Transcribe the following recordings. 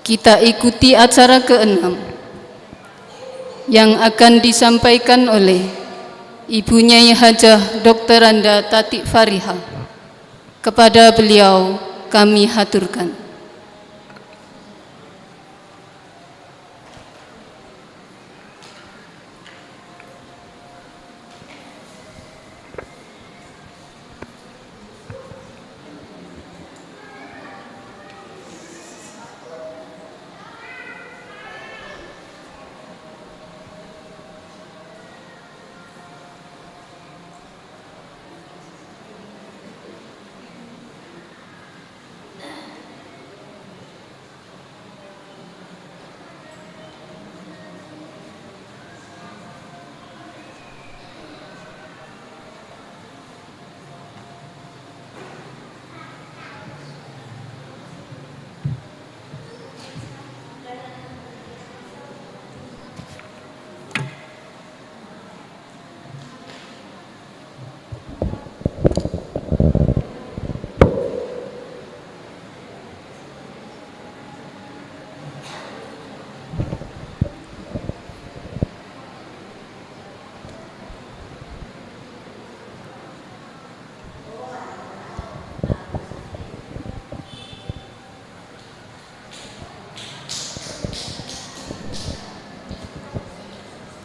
Kita ikuti acara ke-6 yang akan disampaikan oleh Ibu Nyai Hajah Dr. Anda Tatik Fariha. Kepada beliau kami haturkan.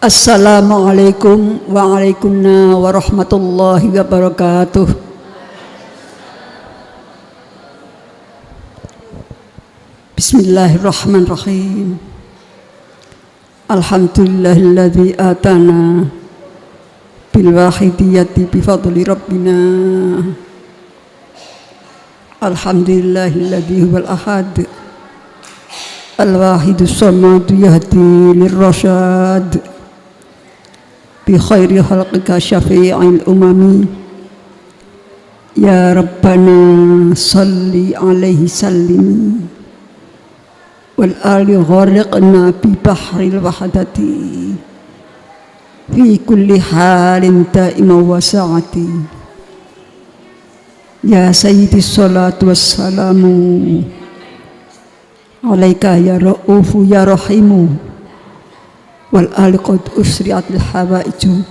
Assalamualaikum warahmatullahi wabarakatuh. Bismillahirrahmanirrahim. Alhamdulillahilladzi atana bil wahidiyati bi fadli rabbina. Alhamdulillahilladzi huwal ahad al wahidus samad yahdi lirrasyad bi khairi khalqika syafi'il umami. Ya Rabbana salli alaihi sallim wal ali gharqna bi bahril wahdati fi kulli halin ta'ima wa sa'ati. Ya sayyidi salatu wassalamu alaika ya ra'ufu ya rahimu wal ali qad usriatil hawaiju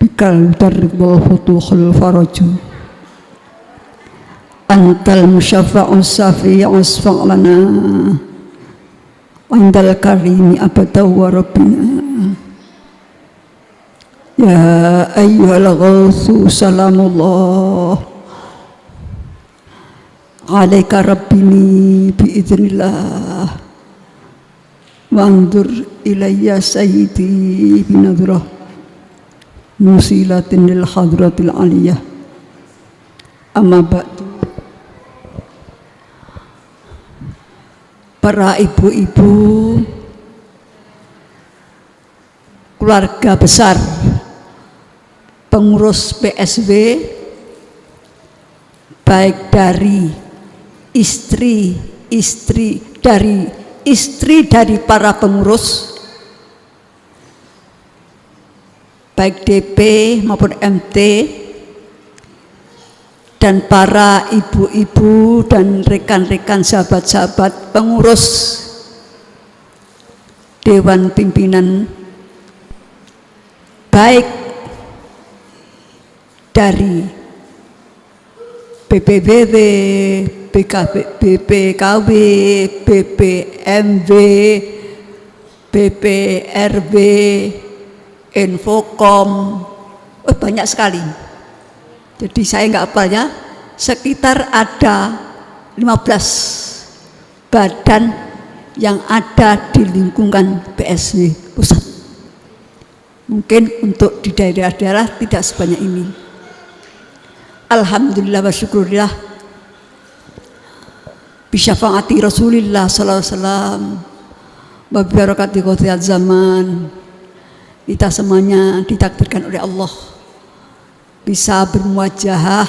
bikal darwal futuhul faraju. Antal musyafa'un safi'un asfa'lana wandal karimi abada wa rabbina. Ya ayyuhal ghawthu salamullah alaika rabbini biidznillah wandur ilayya sayyidi binadrah musilatin lil hadratil aliyah. Amma ba'du. Para ibu-ibu keluarga besar pengurus PSW, baik dari istri dari para pengurus, baik DP maupun MT, dan para ibu-ibu dan rekan-rekan sahabat-sahabat pengurus Dewan Pimpinan, baik dari BPBW, BPKW, BPMW, BPRW, Infokom, banyak sekali. Jadi saya nggak hafalnya, sekitar ada 15 badan yang ada di lingkungan PSW pusat. Mungkin untuk di daerah-daerah tidak sebanyak ini. Alhamdulillah wa syukurillah bisyafaati Rasulillah sallallahu alaihi wasallam wa barakati qadiyat zaman. Kita semuanya ditakdirkan oleh Allah bisa bermuajahah,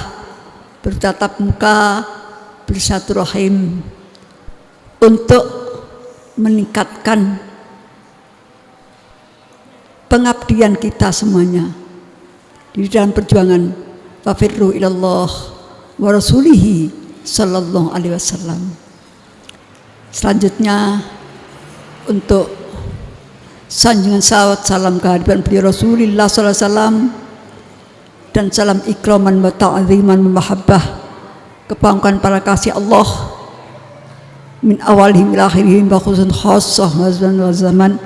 bertatap muka, bersilaturahim untuk meningkatkan pengabdian kita semuanya di dalam perjuangan fafirru ilallah wa rasulihi sallallahu alaihi wasallam. Selanjutnya untuk sanjungan salawat salam kehadiran beliau Rasulullah sallallahu alaihi wasallam dan salam ikraman wa ta'ziman wa mahabbah kepada para kasih Allah min awalihim ila akhirihim wa khususan khassah wa zaman.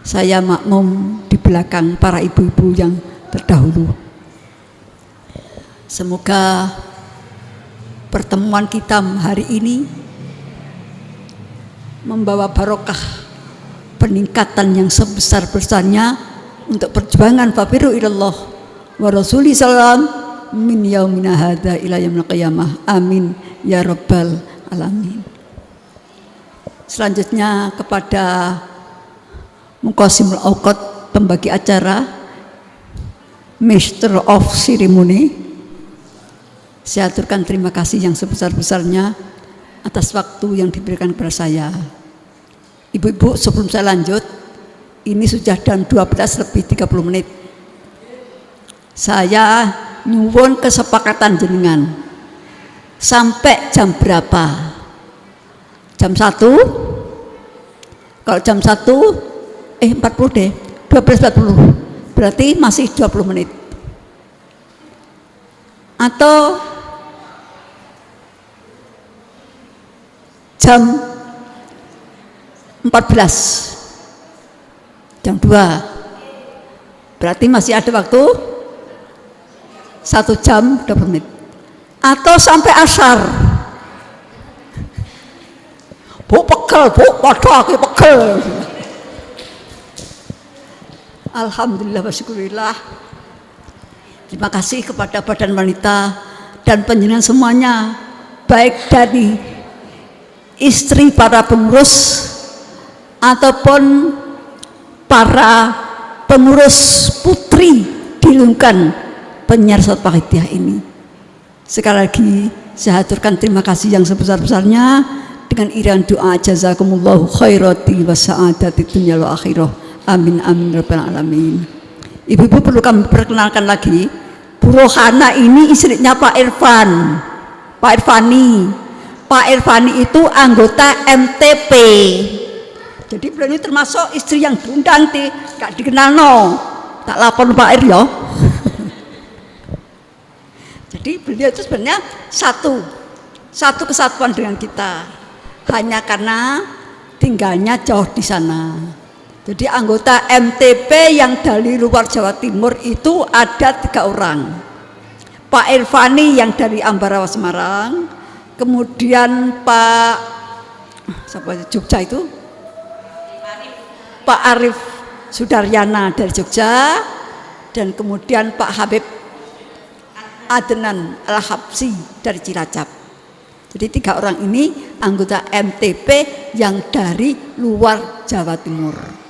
Saya makmum di belakang para ibu-ibu yang terdahulu. Semoga pertemuan kita hari ini membawa barokah peningkatan yang sebesar-besarnya untuk perjuangan fafiru ilallah wa rasuli salam min yaumina hadza ila yaumil qiyamah. Amin ya rabbal alamin. Selanjutnya kepada Muqasimul Auqat, pembagi acara, Master of Ceremony, saya aturkan terima kasih yang sebesar-besarnya atas waktu yang diberikan kepada saya. Ibu-ibu, sebelum saya lanjut, ini sudah jam 12:30 menit. Saya nyuwun kesepakatan jenengan. Sampai jam berapa? Jam 1? Kalau jam 1, 40 deh, 12:40. Berarti masih 20 menit. Atau jam 14, jam 2, berarti masih ada waktu 1 jam 20 menit. Atau sampai asar. Bu pegel, bu waduh aku pegel. Alhamdulillah wa syukurillah. Terima kasih kepada Badan Wanita dan panjenengan semuanya, baik dari istri para pengurus ataupun para pengurus putri di lingkungan penyiar Salat Faqihiyah ini. Sekali lagi saya haturkan terima kasih yang sebesar-besarnya dengan iringan doa jazakumullahu khairati wa sa'adati dunya wa akhirah. Amin amin rabbal alamin. Ibu-ibu perlu kami perkenalkan lagi, Bu Rohana ini istrinya Pak Irfan, Pak Irfani. Pak Irfani itu anggota MTP. Jadi beliau ini termasuk istri yang diundang, gak dikenal no. Tak lapor Pak Ir ya. Jadi beliau itu sebenarnya satu kesatuan dengan kita, hanya karena tinggalnya jauh di sana. Jadi anggota MTP yang dari luar Jawa Timur itu ada 3 orang. Pak Irfani yang dari Ambarawa Semarang, kemudian Pak siapa Jogja itu? Pak Arif Sudaryana dari Jogja, dan kemudian Pak Habib Adnan Al-Habsi dari Cilacap. Jadi 3 orang ini anggota MTP yang dari luar Jawa Timur.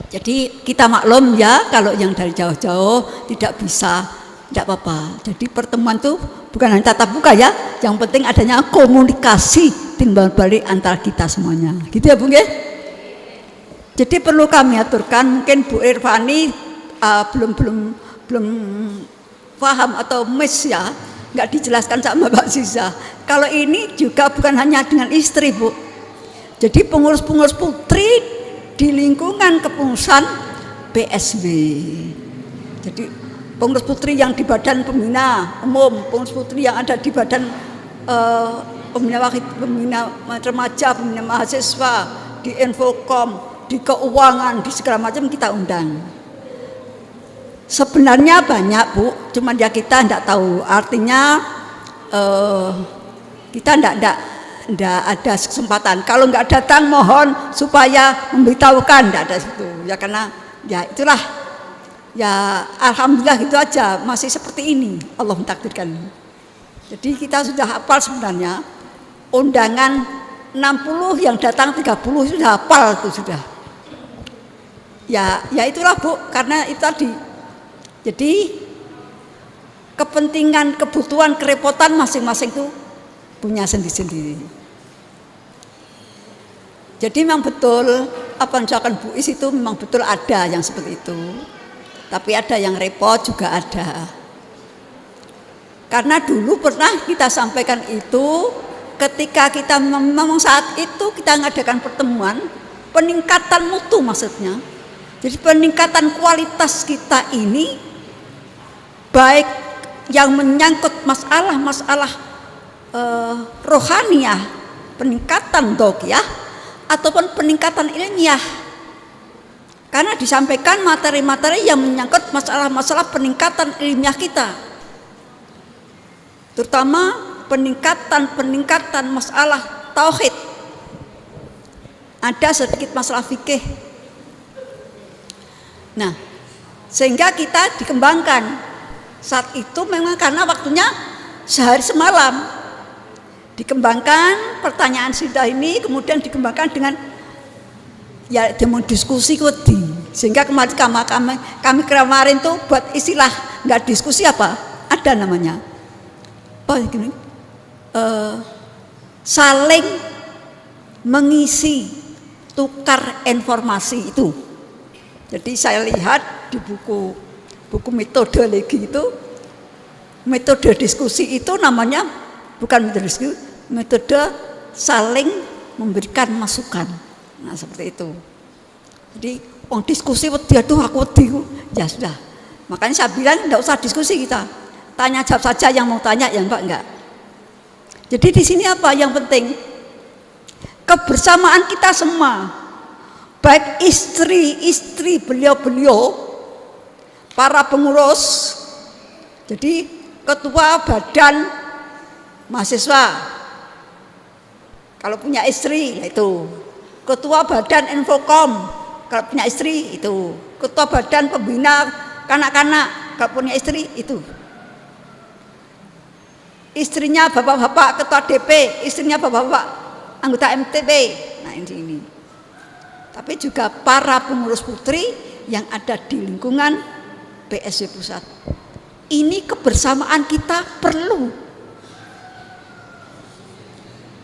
Jadi kita maklum ya, kalau yang dari jauh-jauh tidak bisa, tidak apa-apa. Jadi pertemuan itu bukan hanya tatap muka ya, yang penting adanya komunikasi timbal balik antara kita semuanya. Gitu ya Bu nggih? Jadi perlu kami aturkan, mungkin Bu Irfani belum paham atau miss ya, nggak dijelaskan sama Mbak Ziza. Kalau ini juga bukan hanya dengan istri Bu. Jadi pengurus-pengurus putri di lingkungan kepengurusan BSW. Jadi pengurus putri yang di badan pembina umum, pengurus putri yang ada di badan pembina remaja, pembina mahasiswa, di Infokom, di keuangan, di segala macam kita undang. Sebenarnya banyak Bu, cuman ya kita tidak tahu. Artinya kita tidak ada kesempatan. Kalau nggak datang mohon supaya memberitahukan, tidak ada situ. Ya karena ya itulah. Ya alhamdulillah gitu aja, masih seperti ini Allah mentakdirkan. Jadi kita sudah hafal sebenarnya. Undangan 60 yang datang 30 sudah hafal itu sudah. Ya itulah Bu, karena itu tadi. Jadi kepentingan, kebutuhan, kerepotan masing-masing itu punya sendiri-sendiri. Jadi memang betul apa yang dilakukan Bu Is itu memang betul ada yang seperti itu. Tapi ada yang repot juga ada. Karena dulu pernah kita sampaikan itu ketika kita memang saat itu kita mengadakan pertemuan, peningkatan mutu maksudnya. Jadi peningkatan kualitas kita ini baik yang menyangkut masalah-masalah rohaniah, peningkatan doqiyah ataupun peningkatan ilmiah. Karena disampaikan materi-materi yang menyangkut masalah-masalah peningkatan ilmiah kita. Terutama peningkatan masalah tauhid. Ada sedikit masalah fikih. Nah, sehingga kita dikembangkan. Saat itu memang karena waktunya sehari semalam. Dikembangkan pertanyaan Sida ini, kemudian dikembangkan dengan ya demo diskusi kodi. Sehingga kami kemarin tuh buat istilah nggak diskusi apa? Ada namanya. Oh, gini. Saling mengisi, tukar informasi itu. Jadi saya lihat di buku metodologi itu, metode diskusi itu namanya bukan metode diskusi, metode saling memberikan masukan. Nah seperti itu. Jadi diskusi dia tuh aku ya sudah. Makanya saya bilang tidak usah diskusi kita, tanya jawab saja yang mau tanya, yang enggak. Jadi di sini apa yang penting? Kebersamaan kita semua, baik istri beliau-beliau, para pengurus, jadi ketua badan mahasiswa, kalau punya istri itu, ketua badan infokom, kalau punya istri itu, ketua badan pembina kanak-kanak, kalau punya istri itu, istrinya bapak-bapak ketua DP, istrinya bapak-bapak anggota MTB. Nah ini. Tapi juga para pengurus putri yang ada di lingkungan PSW Pusat. Ini kebersamaan kita perlu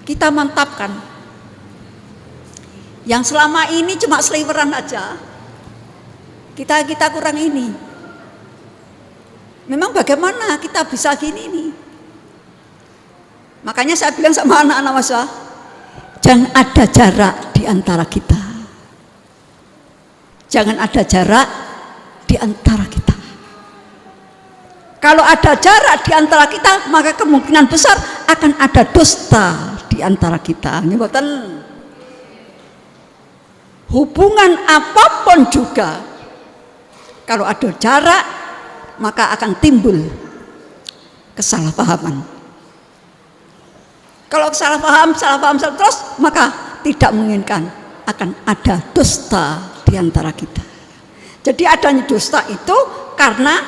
kita mantapkan. Yang selama ini cuma seliweran aja, kita kurang ini. Memang bagaimana kita bisa gini nih? Makanya saya bilang sama anak-anak mahasiswa, jangan ada jarak di antara kita. Jangan ada jarak di antara kita. Kalau ada jarak di antara kita, maka kemungkinan besar akan ada dusta di antara kita. Nyebatan hubungan apapun juga, kalau ada jarak, maka akan timbul kesalahpahaman. Kalau salah paham terus, maka tidak menginginkan akan ada dusta di antara kita. Jadi adanya dusta itu karena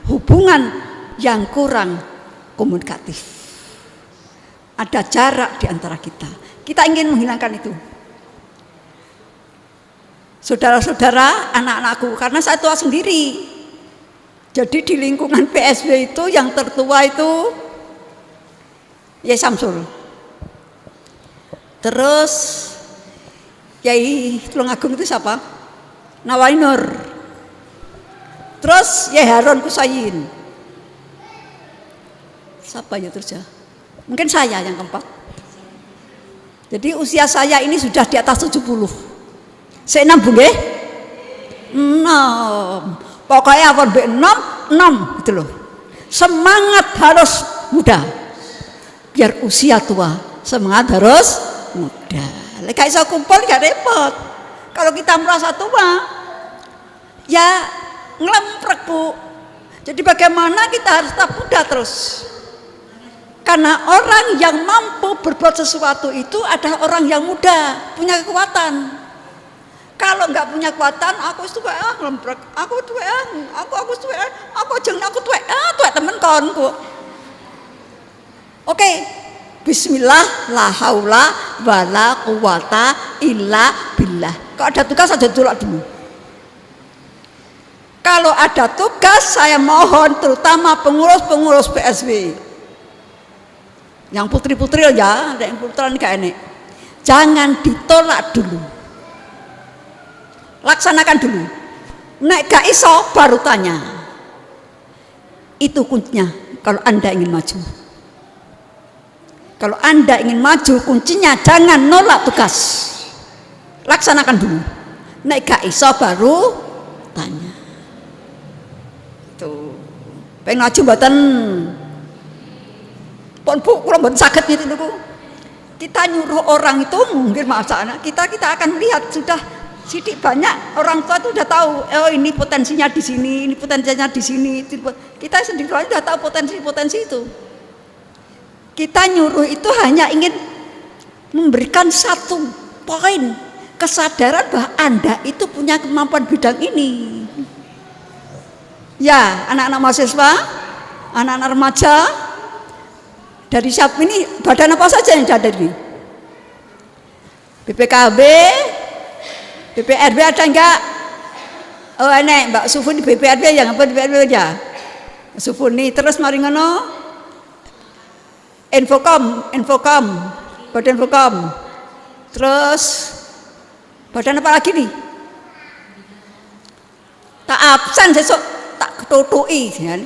hubungan yang kurang komunikatif. Ada jarak di antara kita. Kita ingin menghilangkan itu. Saudara-saudara, anak-anakku, karena saya tua sendiri. Jadi di lingkungan PSW itu yang tertua itu Yai Samsul. Terus Yai Tulungagung itu siapa? Nawainur. Terus Yai Harun Kusayin. Siapa ya terus ya? Mungkin saya yang keempat. Jadi usia saya ini sudah di atas 70. Saya 6 Bu nggih? 6. Pokoknya apa mbek 6 gitu loh. Semangat harus muda. Biar usia tua, semangat harus muda. Lek iso kumpul gak repot. Kalau kita merasa tua, ya ngelemprek Bu. Jadi bagaimana kita harus tetap muda terus. Karena orang yang mampu berbuat sesuatu itu adalah orang yang muda, punya kekuatan. Kalau nggak punya kekuatan, aku tuwek ngelemprek, aku tuwek, aku tuwek, aku jeneng aku tuwek, tuwek temen konku. Oke, bismillah, la haula wala quwata illa billah. Kalau ada tugas saja dulu. Kalau ada tugas, saya mohon terutama pengurus-pengurus PSW, yang putri-putri ya, ada yang putra gak enek, jangan ditolak dulu, laksanakan dulu. Nek gak iso baru tanya. Itu kuncinya kalau Anda ingin maju. Kalau Anda ingin maju, kuncinya jangan nolak tugas. Laksanakan dulu. Nek gak iso baru tanya. Tuh. Pengen maju mboten. Pun Bu, kula mboten saged niku niku. Kita nyuruh orang itu mungkin masalah kita akan lihat sudah sidik banyak orang tua itu sudah tahu, oh ini potensinya di sini, ini potensinya di sini. Kita sendiri sudah tahu potensi itu. Kita nyuruh itu hanya ingin memberikan satu poin kesadaran bahwa Anda itu punya kemampuan bidang ini. Ya, anak-anak mahasiswa, anak-anak remaja, dari siapa ini badan apa saja yang ada ini? BPKB, BPRB ada enggak? Oh enek Mbak Sufun di BPRB yang apa BPRB aja. Sufun nih terus mari ngono. Infokom, badan Infokom. Terus badan apa lagi nih? Tak absen sesuk tak ketutuki kan.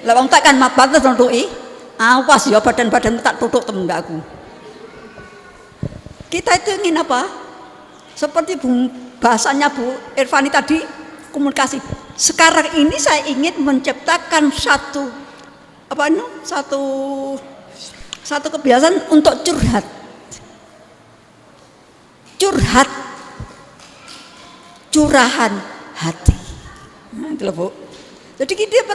Lah wong tak kan pantes nutuki. Awas ya badan-badan tak tutuk temen aku. Kita itu ingin apa? Seperti bahasanya Bu Irvani tadi, komunikasi. Sekarang ini saya ingin menciptakan satu kebiasaan untuk curhat. Curahan hati. Nah, itu loh Bu. Jadi kita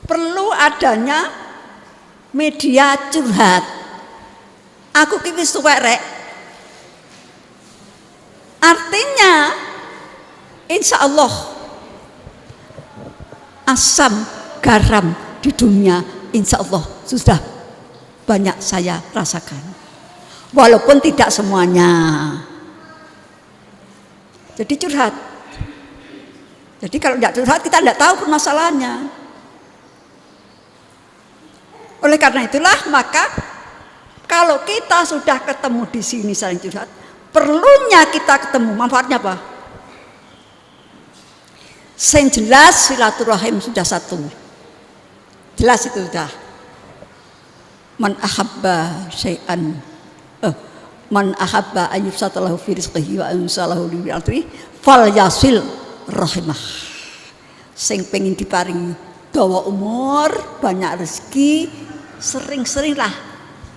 perlu adanya media curhat. Aku ki wis tuwek rek. Artinya insya Allah asam garam di dunia insya Allah sudah banyak saya rasakan. Walaupun tidak semuanya. Jadi curhat. Jadi kalau tidak curhat kita tidak tahu permasalahannya. Oleh karena itulah maka kalau kita sudah ketemu di sini saling curhat, perlunya kita ketemu manfaatnya apa? Yang jelas silaturahim sudah satu. Jelas itu sudah. Man ahabba syai'an man ahabba ayyusatalahu fi rizqihi wa ansalahu li bi'atri fal yasil rahimah. Sing pengen diparingi dawa umur, banyak rezeki, sering-seringlah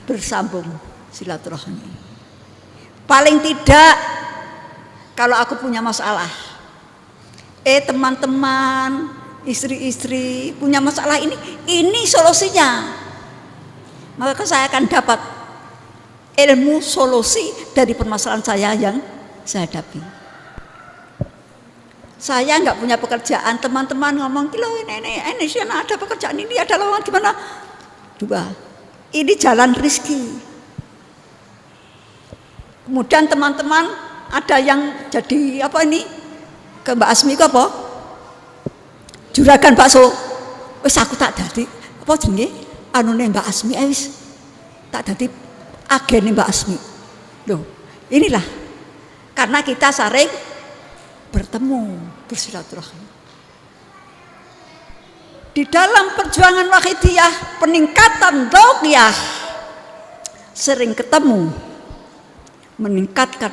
bersambung silaturahmi. Paling tidak kalau aku punya masalah, teman-teman, istri-istri punya masalah ini solusinya. Maka saya akan dapat ilmu solusi dari permasalahan saya yang saya hadapi. Saya nggak punya pekerjaan, teman-teman ngomong, ini sih ada pekerjaan ini, ada lowongan gimana? Dua, ini jalan rezeki. Kemudian teman-teman ada yang jadi apa ini? Ke Mbak Asmi itu apa? Juragan bakso. Wis aku tak dadi apa jenenge? Anune Mbak Asmi wis tak dadi agene Mbak Asmi. Loh, inilah karena kita sering bertemu, bersilaturahmi. Di dalam perjuangan wahidiyah, peningkatan dzauqiyah, sering ketemu, meningkatkan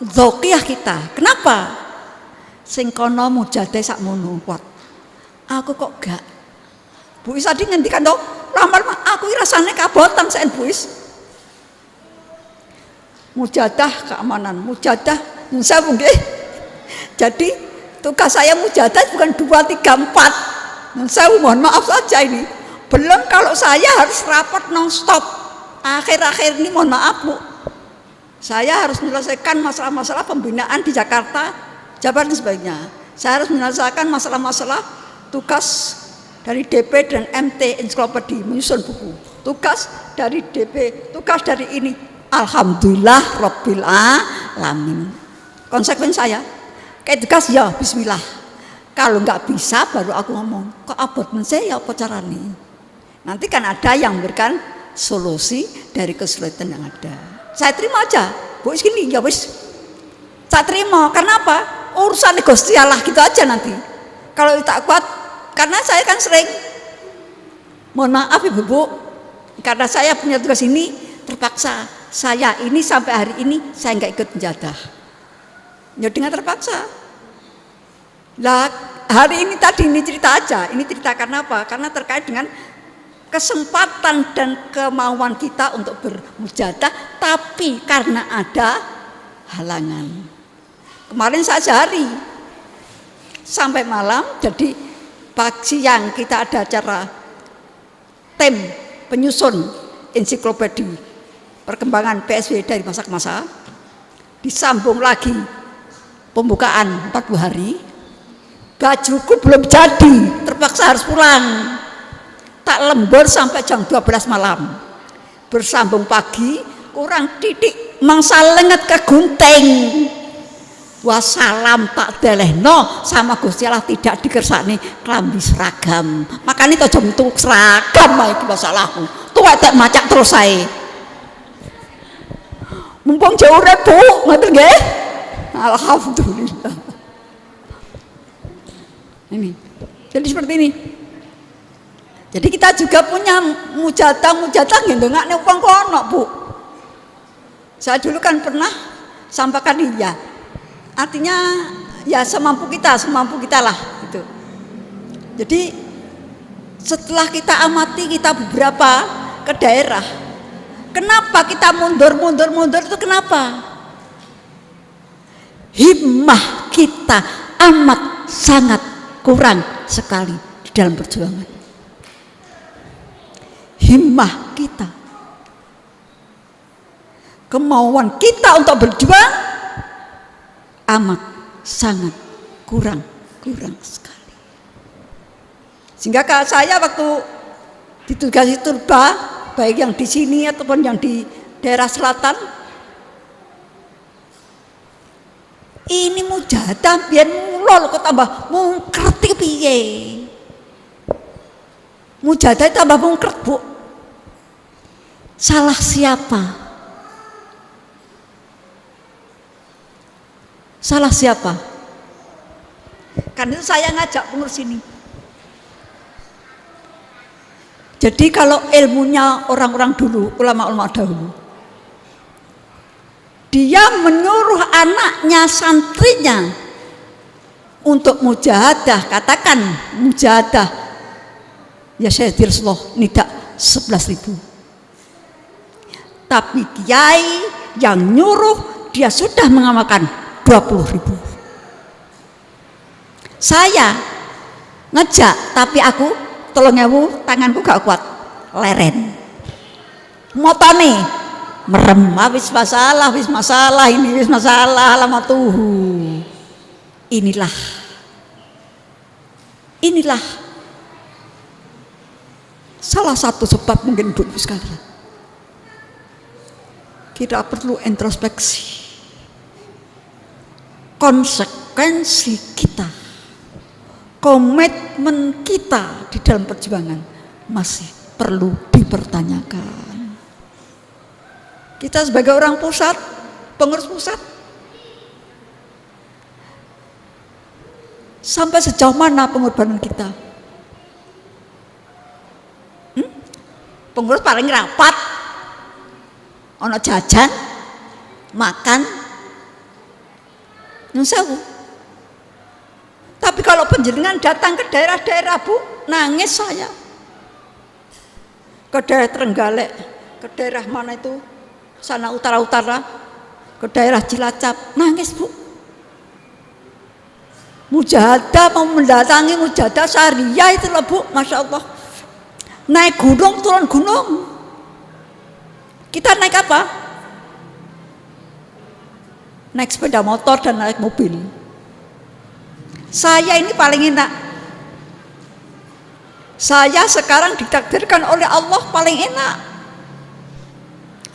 dzauqiyah kita. Kenapa? Sing kono mujadah sakmono kuat. Aku kok gak. Bu Is tadi ngendikan dong, lama-lama aku rasanya kabotan sen Bu Is. Mujadah keamanan, mujadah nyewu nggih. Jadi tugas saya mujadah bukan 2, 3, 4. Saya mohon maaf saja ini. Belum kalau saya harus rapat non-stop. Akhir-akhir ini mohon maaf Bu. Saya harus menyelesaikan masalah-masalah pembinaan di Jakarta, Jabar dan sebagainya. Saya harus menyelesaikan masalah-masalah tugas dari DP dan MT ensiklopedi menyusun buku. Tugas dari DP, tugas dari ini. Alhamdulillah Rabbil Alamin. Konsekuensi saya, kayak tugas ya Bismillah. Kalau nggak bisa baru aku ngomong, kok abot saya apa caranya? Nanti kan ada yang memberikan solusi dari kesulitan yang ada. Saya terima aja, Bu gini ya wis. Saya terima, karena apa? Urusan Gusti Allah gitu aja nanti. Kalau tak kuat, karena saya kan sering, mohon maaf Ibu, Karena saya punya tugas ini, terpaksa saya ini sampai hari ini saya nggak ikut mujahadah. Ya dengan terpaksa. Lah hari ini tadi ini cerita aja. Ini cerita karena apa? Karena terkait dengan kesempatan dan kemauan kita untuk bermujahadah, tapi karena ada halangan. Kemarin saya sehari sampai malam, jadi pagi siang kita ada acara tem penyusun ensiklopedi perkembangan PSB dari masa ke masa, disambung lagi pembukaan 40 hari, bajuku belum jadi, terpaksa harus pulang, tak lembur sampai jam 12 malam, bersambung pagi, kurang titik mangsa lenget ke gunting, wassalam tak delehno sama Gusti Allah tidak dikersani klambi seragam, makanya itu jam itu seragam itu masalahku tuh tak macak terus saya mumpung jauh Bu, ngerti nggih? Alhamdulillah. Ini jadi seperti ini. Jadi kita juga punya mujahadah ngendongakne wong kono, Bu. Saya dulu kan pernah sampaikan ya. Artinya ya semampu kita lah gitu. Jadi setelah kita amati kita beberapa ke daerah, kenapa kita mundur itu kenapa? Himmah kita amat sangat kurang sekali di dalam perjuangan. Himmah kita, kemauan kita untuk berjuang amat sangat kurang sekali. Sehingga saya waktu ditugasi turba, baik yang di sini ataupun yang di daerah selatan, ini mujahadah biar mulol kok tambah mungkret piye. Mujahadah tambah mungkret, Bu. Salah siapa? Salah siapa? Karena itu saya ngajak pengurus ini. Jadi kalau ilmunya orang-orang dulu, ulama-ulama dahulu, dia menyuruh anaknya, santrinya untuk mujahadah, katakan mujahadah, ya saya Rasulullah nidak 11.000. Tapi kiai yang nyuruh dia sudah mengamalkan 20.000. Saya ngejak, tapi aku 3.000 tanganku gak kuat, leren. Motone merem, wis masalah ini wis masalah lama tuh. Inilah salah satu sebab mungkin Bu sekalian. Kita perlu introspeksi konsekuensi kita, komitmen kita di dalam perjuangan masih perlu dipertanyakan. Kita sebagai orang pusat, pengurus pusat, sampai sejauh mana pengorbanan kita? Pengurus paling rapat, ono jajan, makan, nyun sewu. Tapi kalau penjenengan datang ke daerah-daerah Bu, nangis saya. Ke daerah Trenggalek, ke daerah mana itu, sana utara-utara, ke daerah Cilacap, nangis Bu. Mujahadah mau mendatangi mujahadah syariah itu loh Bu, Masya Allah. Naik gunung, turun gunung. Kita naik apa? Naik sepeda motor dan naik mobil. Saya ini paling enak. Saya sekarang ditakdirkan oleh Allah paling enak.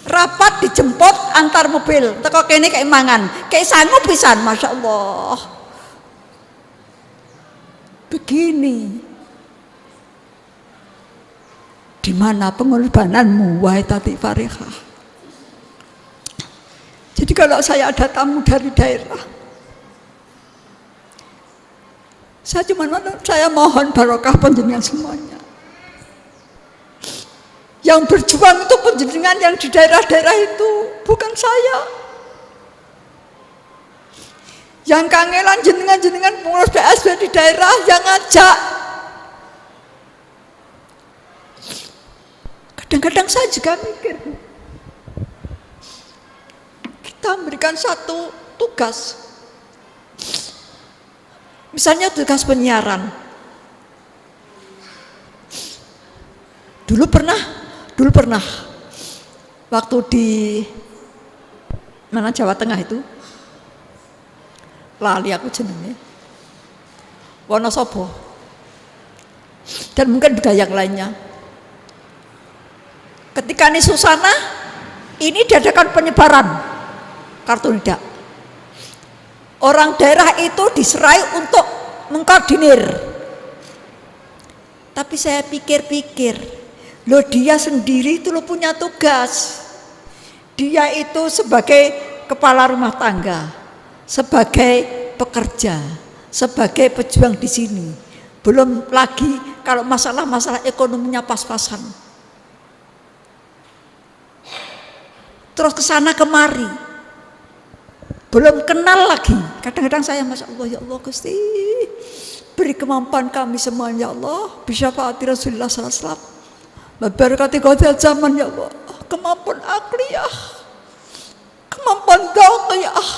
Rapat dijemput antar mobil. Teko kene kayak mangan, kayak sanggup pisan, Masya Allah. Begini. Di mana pengorbananmu, wahai Tatik Farihah? Jadi kalau saya ada tamu dari daerah, saya mohon barokah panjenengan semuanya. Yang berjuang itu penjenengan yang di daerah-daerah itu, bukan saya. Yang kangelan jenengan pengurus PSB di daerah yang ngajak. Kadang-kadang saya juga mikir, kita memberikan satu tugas, misalnya tugas penyiaran. Dulu pernah waktu di mana Jawa Tengah itu, lali aku jenenge, Wonosobo, dan mungkin juga yang lainnya. Ketika ini Susana, ini diadakan penyebaran kartu nidak. Orang daerah itu diserai untuk mengkoordinir. Tapi saya pikir-pikir, loh dia sendiri itu loh punya tugas. Dia itu sebagai kepala rumah tangga, sebagai pekerja, sebagai pejuang di sini. Belum lagi kalau masalah-masalah ekonominya pas-pasan. Terus kesana kemari, belum kenal lagi. Kadang-kadang saya, Masya Allah, ya Allah Gusti, beri kemampuan kami semua ya Allah, bisyafaati Rasulullah SAW, barakati qadil zaman ya Allah, kemampuan akliyah, kemampuan daqiyah,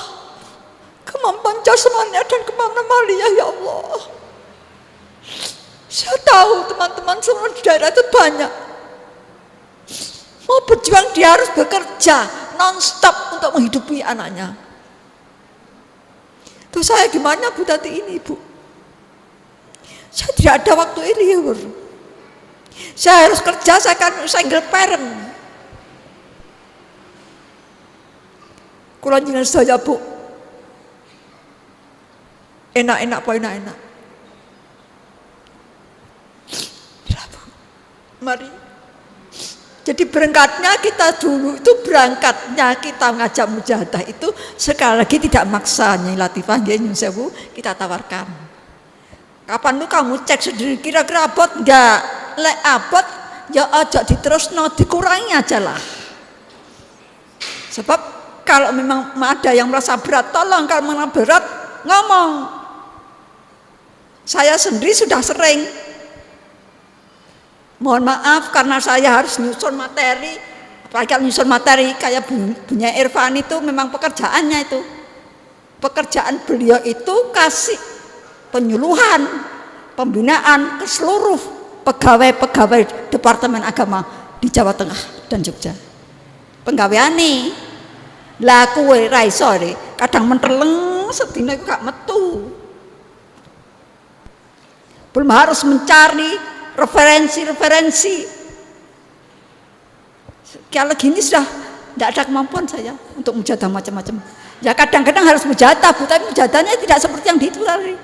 kemampuan jasmania dan kemampuan maliyah ya Allah. Saya tahu teman-teman semua di daerah itu banyak. Mau berjuang dia harus bekerja non-stop untuk menghidupi anaknya. Tuh saya gimana Bu Tati ini Bu? Saya tidak ada waktu ini. Saya harus kerja, saya kan single parent. Kula jenengan saya Bu. Enak-enak apa enak-enak? Ya Bu. Mari. Jadi berangkatnya kita dulu itu kita ngajak mujahadah itu sekali lagi tidak maksa Nyai Latifah nggih sewu kita tawarkan. Kapan lu kamu cek sendiri kira-kira abot enggak? Lek abot ya aja diterusno, dikurangi aja lah. Sebab kalau memang ada yang merasa berat, tolong kalau memang berat ngomong. Saya sendiri sudah sering, mohon maaf karena saya harus nyusun materi, apalagi nyusun materi kayak punya Irfan itu memang pekerjaannya itu. Pekerjaan beliau itu kasih penyuluhan, pembinaan ke seluruh pegawai-pegawai Departemen Agama di Jawa Tengah dan Jogja. Penggaweane lah kowe ra iso kadang menteleng sedina iku gak metu. Belum harus mencari referensi. Kalau gini sudah tidak ada kemampuan saya untuk mujahadah macam-macam. Ya kadang-kadang harus mujahadah Bu, tapi mujahadahnya tidak seperti yang itu tadi.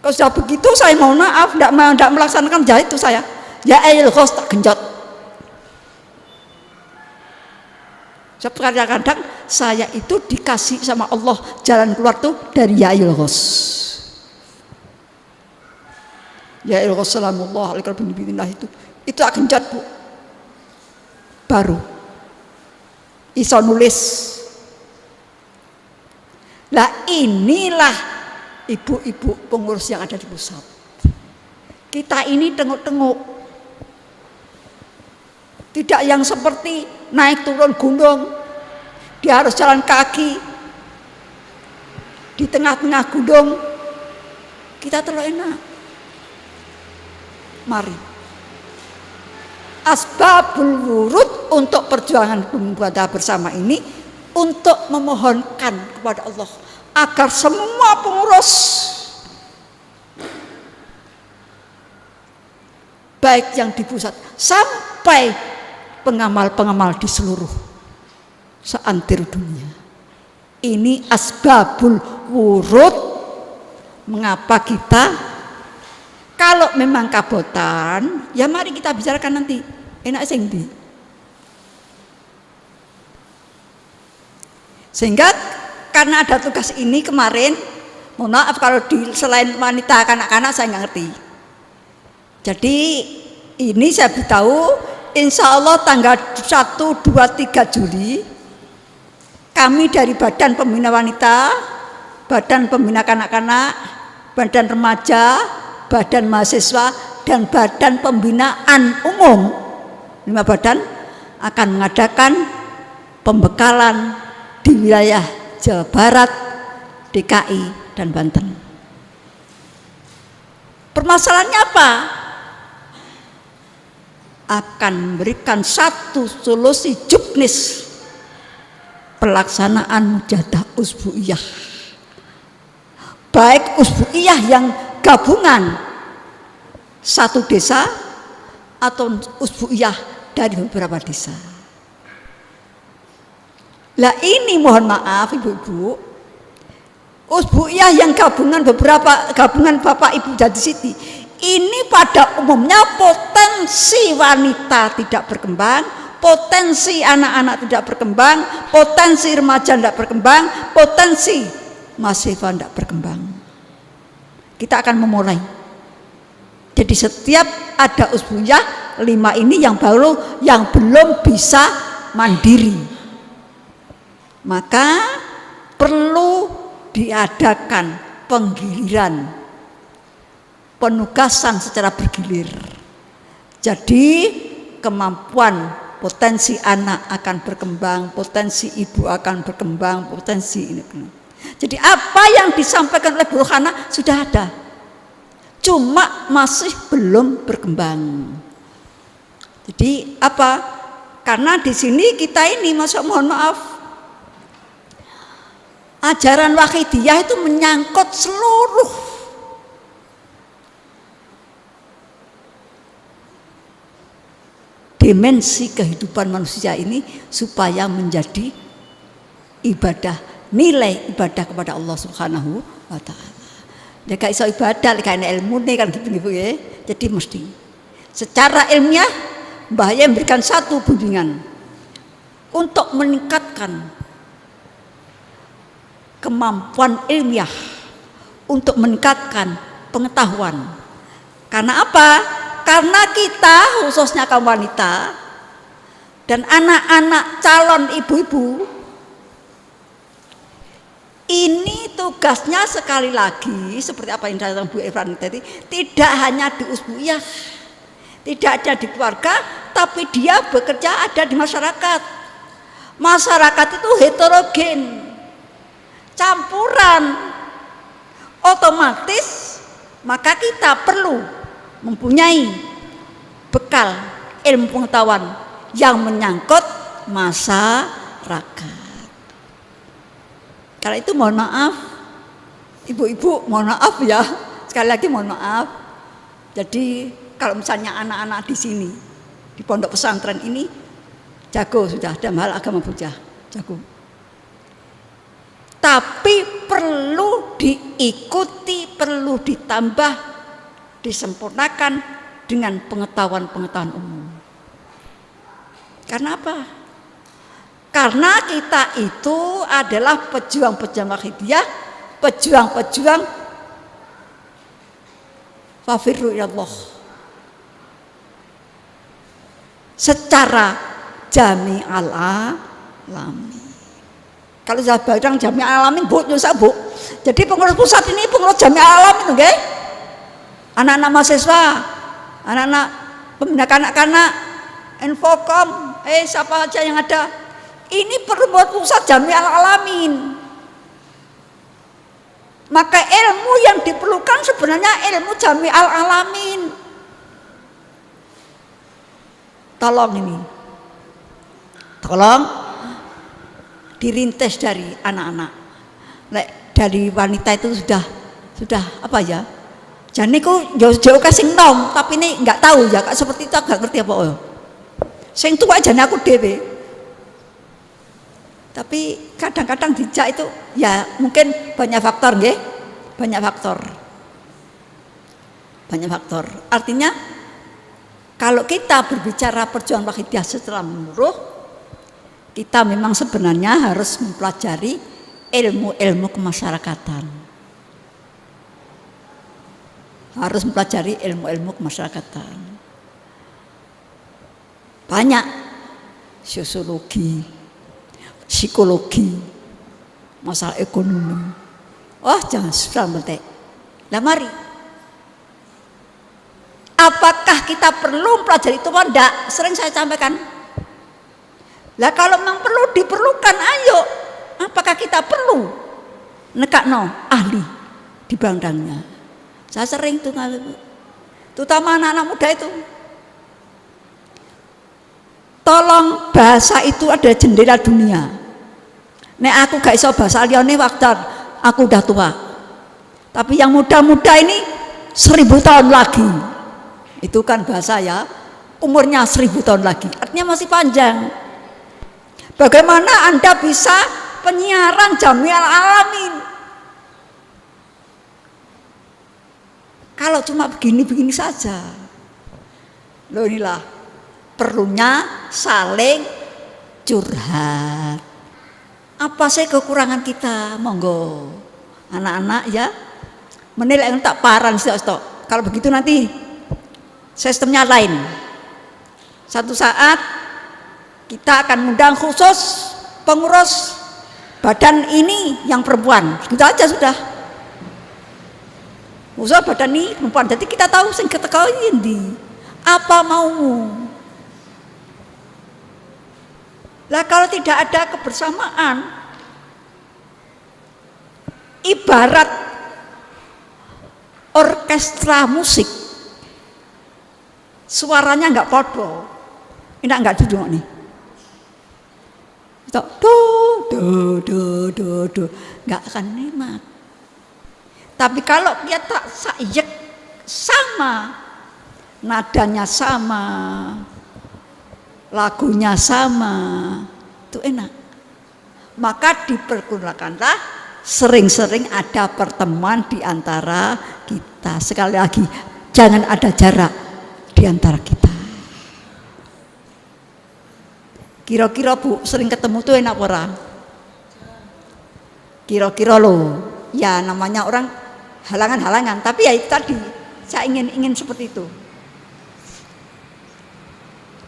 Kalau sudah begitu saya mohon maaf tidak melaksanakan mujahadah itu saya. Ya ail ghos tak genjot. Sebab kadang-kadang saya itu dikasih sama Allah jalan keluar tuh dari ya ail ghos. Ya Allah salamullah alaikum binillah itu akan genjot Bu. Baru iso nulis. Lah inilah ibu-ibu pengurus yang ada di pusat. Kita ini tengok-tengok. Tidak yang seperti naik turun gunung. Dia harus jalan kaki di tengah-tengah gunung. Kita terlalu enak. Mari. Asbabul wurud untuk perjuangan mujahadah bersama ini untuk memohonkan kepada Allah agar semua pengurus baik yang di pusat sampai pengamal-pengamal di seluruh seantero dunia. Ini asbabul wurud mengapa kita kalau memang kabotan, ya mari kita bicarakan nanti. Enak sing ndi. Sehingga karena ada tugas ini kemarin, mohon maaf kalau selain wanita kanak-kanak saya nggak ngerti. Jadi ini saya beritahu insya Allah tanggal 1, 2, 3 Juli kami dari Badan Pembina Wanita, Badan Pembina Kanak-kanak, Badan Remaja, Badan Mahasiswa, dan Badan Pembinaan Umum, 5 badan akan mengadakan pembekalan di wilayah Jawa Barat, DKI, dan Banten. Permasalahannya apa? Akan memberikan satu solusi juknis pelaksanaan mujahadah usbu'iyah, baik usbu'iyah yang gabungan satu desa atau usbu'iyah dari beberapa desa. Lah ini mohon maaf ibu-ibu, usbu'iyah yang gabungan Bapak Ibu jadi Siti, ini pada umumnya potensi wanita tidak berkembang, potensi anak-anak tidak berkembang, potensi remaja tidak berkembang, potensi mahasiswa tidak berkembang. Kita akan memulai. Jadi setiap ada usbu'iyah 5 ini yang belum bisa mandiri, maka perlu diadakan penggiliran, penugasan secara bergilir. Jadi kemampuan potensi anak akan berkembang, potensi ibu akan berkembang, potensi ini. Jadi apa yang disampaikan oleh Bu Rohana sudah ada, cuma masih belum berkembang. Jadi apa? Karena di sini kita ini mohon maaf, ajaran Wahidiyah itu menyangkut seluruh dimensi kehidupan manusia ini supaya menjadi ibadah, nilai ibadah kepada Allah Subhanahu wa taala. Ya gak iso ibadah lek ana ilmune kan gitu ya. Jadi mesti secara ilmiah Mbah Yai memberikan satu bimbingan untuk meningkatkan kemampuan ilmiah, untuk meningkatkan pengetahuan. Karena apa? Karena kita khususnya kaum wanita dan anak-anak calon ibu-ibu ini tugasnya sekali lagi seperti apa yang disampaikan Bu Irfan tadi, tidak hanya di usbu'iyah, tidak ada di keluarga, tapi dia bekerja ada di masyarakat. Masyarakat itu heterogen, campuran, otomatis maka kita perlu mempunyai bekal ilmu pengetahuan yang menyangkut masyarakat. Karena itu mohon maaf ibu-ibu, mohon maaf ya, sekali lagi mohon maaf. Jadi kalau misalnya anak-anak di sini di pondok pesantren ini jago sudah dalam hal agama bujah, jago. Tapi perlu diikuti, perlu ditambah, disempurnakan dengan pengetahuan-pengetahuan umum. Karena apa? Karena kita itu adalah pejuang-pejuang Wahidiyah, pejuang-pejuang fafirru ilallah secara jami'al alamin. Kalau saya bilang jami'al alamin, Bu, nyusah Bu. Jadi pengurus pusat ini pengurus jami'al alamin, oke? Anak-anak mahasiswa, anak-anak pembina kanak-kanak, Infokom, siapa aja yang ada, ini perlu buat pusat jami'al alamin. Maka ilmu yang diperlukan sebenarnya ilmu jami'al alamin. Tolong ini, tolong dirintis dari anak-anak. Dari wanita itu sudah apa ya? Jane ku jauh-jauh kasih nom, tapi ini nggak tahu ya, kak seperti itu agak ngerti apa oh. Sing tua jane aku dhewe. Tapi kadang-kadang dijak itu ya mungkin banyak faktor nggih, banyak faktor. Banyak faktor. Artinya kalau kita berbicara perjuangan Wahidiyah secara menyeluruh, kita memang sebenarnya harus mempelajari ilmu-ilmu kemasyarakatan. Harus mempelajari ilmu-ilmu kemasyarakatan. banyak, sosiologi, psikologi, masalah ekonomi. Oh jangan susah mentek. Lah mari, apakah kita perlu pelajari itu? Tidak, sering saya sampaikan. Lah kalau memang perlu, diperlukan, ayo. Apakah kita perlu nekakno ahli di bidangnya? Saya sering tuh, terutama anak-anak muda itu. Tolong, bahasa itu ada jendela dunia. Nek aku gak iso bahasa liyane waktu aku udah tua. Tapi yang muda-muda ini 1000 tahun lagi. Itu kan bahasa ya, umurnya 1000 tahun lagi. Artinya masih panjang. Bagaimana Anda bisa penyiaran Jami'al Alamin? Kalau cuma begini-begini saja. Loh inilah perlunya saling curhat. Apa sih kekurangan kita? Monggo anak-anak ya, menilai tak paran sih. Kalau begitu nanti sistemnya lain. Satu saat kita akan mengundang khusus pengurus badan ini yang perempuan. Gitu aja sudah. Khusus badan ini perempuan. Jadi kita tahu sing ketekau ini apa maumu. Lah kalau tidak ada kebersamaan, ibarat orkestra musik, suaranya nggak podo, enak nggak duduk nih, do nggak akan nikmat. Tapi kalau dia tak sayek sama, nadanya sama, lagunya sama, itu enak. Maka dipergunakanlah sering-sering ada pertemuan di antara kita. Sekali lagi, jangan ada jarak di antara kita. Kira-kira Bu, sering ketemu tuh enak ora? Kira-kira loh, ya namanya orang halangan-halangan. Tapi ya itu tadi, saya ingin seperti itu.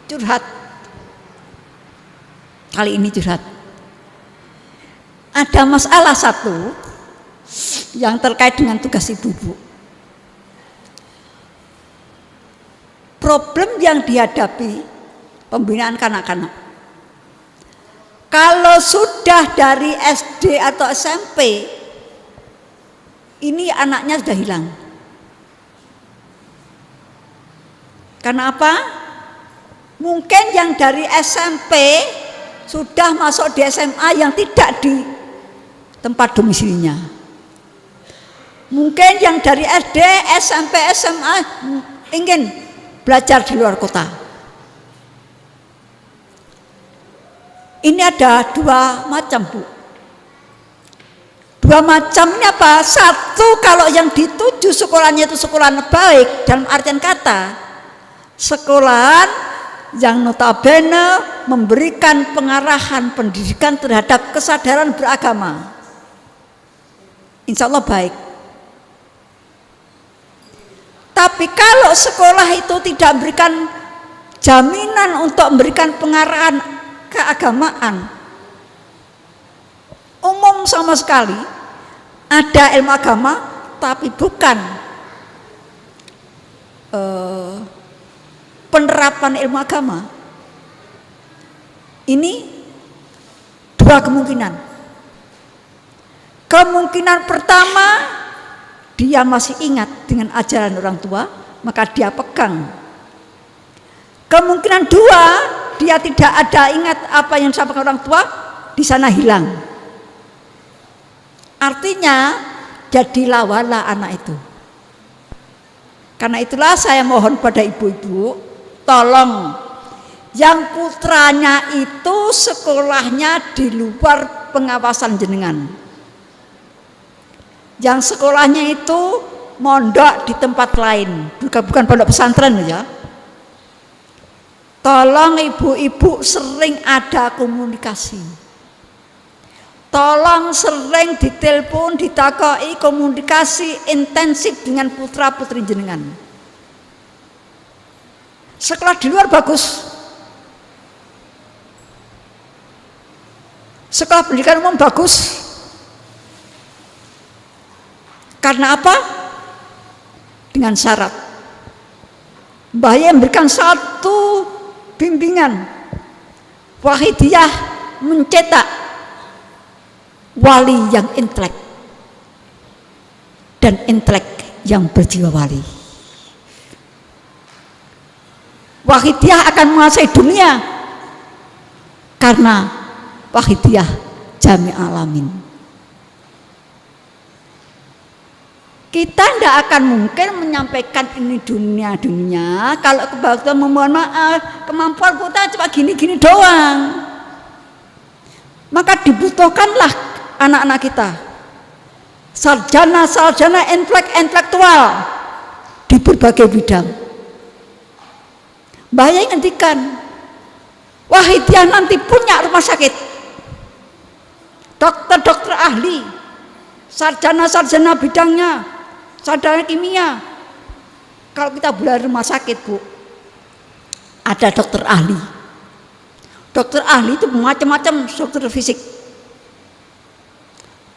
Curhat. Kali ini curhat. Ada masalah satu yang terkait dengan tugas ibu-ibu. Problem yang dihadapi pembinaan kanak-kanak. Kalau sudah dari SD atau SMP, ini anaknya sudah hilang. Karena apa? Mungkin yang dari SMP sudah masuk di SMA yang tidak di tempat domisilinya. Mungkin yang dari SD, SMP, SMA ingin belajar di luar kota. Ini ada dua macam Bu. Dua macamnya apa? Satu, kalau yang dituju sekolahnya itu sekolah baik dalam artian kata, sekolahan yang notabene memberikan pengarahan pendidikan terhadap kesadaran beragama, insya Allah baik. Tapi kalau sekolah itu tidak memberikan jaminan untuk memberikan pengarahan keagamaan umum sama sekali, ada ilmu agama tapi bukan penerapan ilmu agama, ini dua kemungkinan. Kemungkinan pertama, dia masih ingat dengan ajaran orang tua, maka dia pegang. Kemungkinan dua, dia tidak ada ingat apa yang disampaikan orang tua, di sana hilang. Artinya jadilah wala anak itu. Karena itulah saya mohon pada ibu-ibu, tolong yang putranya itu sekolahnya di luar pengawasan jenengan, yang sekolahnya itu mondok di tempat lain, bukan pondok pesantren ya. Tolong ibu-ibu sering ada komunikasi. Tolong sering ditelepon, ditakoi, komunikasi intensif dengan putra-putri jenengan. Sekolah di luar bagus, Sekolah pendidikan umum bagus. Karena apa? Dengan syarat. Mbah Yai memberikan satu bimbingan. Wahidiyah mencetak wali yang intelek dan intelek yang berjiwa wali. Wahidiyah akan menguasai dunia karena Wahidiyah Jami' Alamin. Kita tidak akan mungkin menyampaikan ini dunia kalau kebetulan memohon maaf kemampuan kita cuma gini-gini doang. Maka dibutuhkanlah anak-anak kita sarjana intelektual di berbagai bidang. Mbah Yai ngendikan Wahidiyah nanti punya rumah sakit, dokter-dokter ahli, sarjana bidangnya, sarjana kimia. Kalau kita beli rumah sakit, Bu, ada dokter ahli. Dokter ahli itu macam-macam, dokter fisik,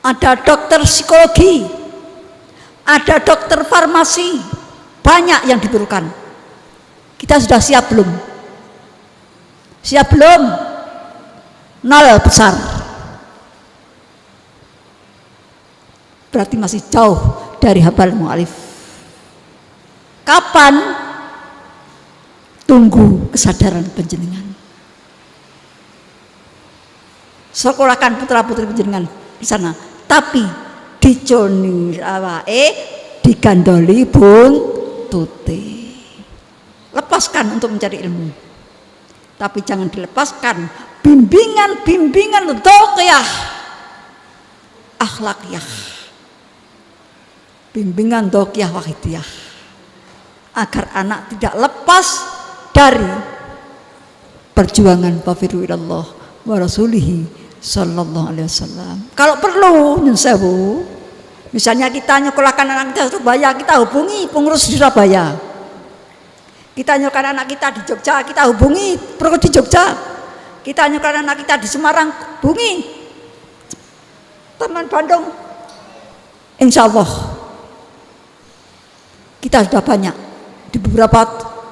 ada dokter psikologi, ada dokter farmasi, banyak yang diperlukan. Kita sudah siap belum? Siap belum? Nol besar. Berarti masih jauh dari hafal mu'alif. Kapan? Tunggu kesadaran panjenengan. Sekolahkan putra-putri panjenengan di sana, tapi diconi awake, digandoli buntuti. Lepaskan untuk mencari ilmu, tapi jangan dilepaskan bimbingan doqiyah akhlakiyah, bimbingan doqiyah wahidiyah, agar anak tidak lepas dari perjuangan fafiru ilallah wa rasulihi sallallahu alaihi wasallam. Kalau perlu nyun sewu, misalnya kita nyekolahkan anak kita di Surabaya, kita hubungi pengurus di Surabaya. Kita nyekolahkan anak kita di Jogja, kita hubungi pengurus di Jogja. Kita nyekolahkan anak kita di Semarang, hubungi teman Bandung. Insya Allah kita sudah banyak di beberapa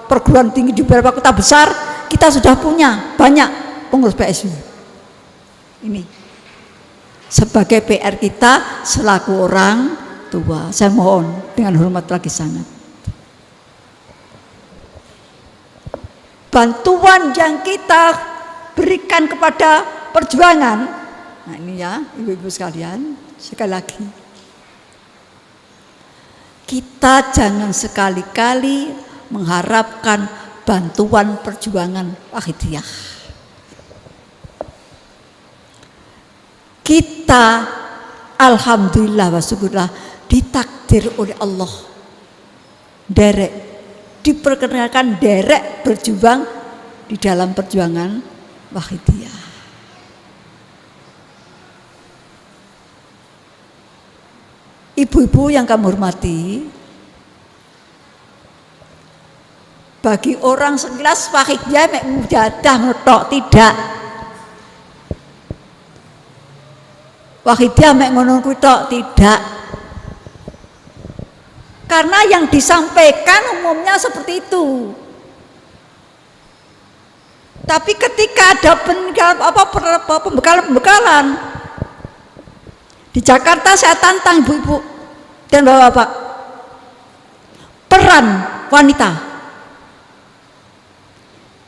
perguruan tinggi, di beberapa kota besar kita sudah punya banyak pengurus PSU. Ini sebagai PR kita selaku orang tua, saya mohon dengan hormat lagi sangat, bantuan yang kita berikan kepada perjuangan. Nah ini ya ibu-ibu sekalian, sekali lagi kita jangan sekali-kali mengharapkan bantuan perjuangan wahidiyah. Kita alhamdulillah wa syukurlah ditakdir oleh Allah derek, diperkenalkan derek berjuang di dalam perjuangan wahidiyah. Ibu-ibu yang kami hormati, bagi orang sekilas wahidiyah mek mujadah ngetok, tidak. Wahidiyah mek ngono kuwi tok, tidak. Karena yang disampaikan umumnya seperti itu. Tapi ketika ada pembekalan di Jakarta, saya tantang ibu-ibu dan bapak-bapak, peran wanita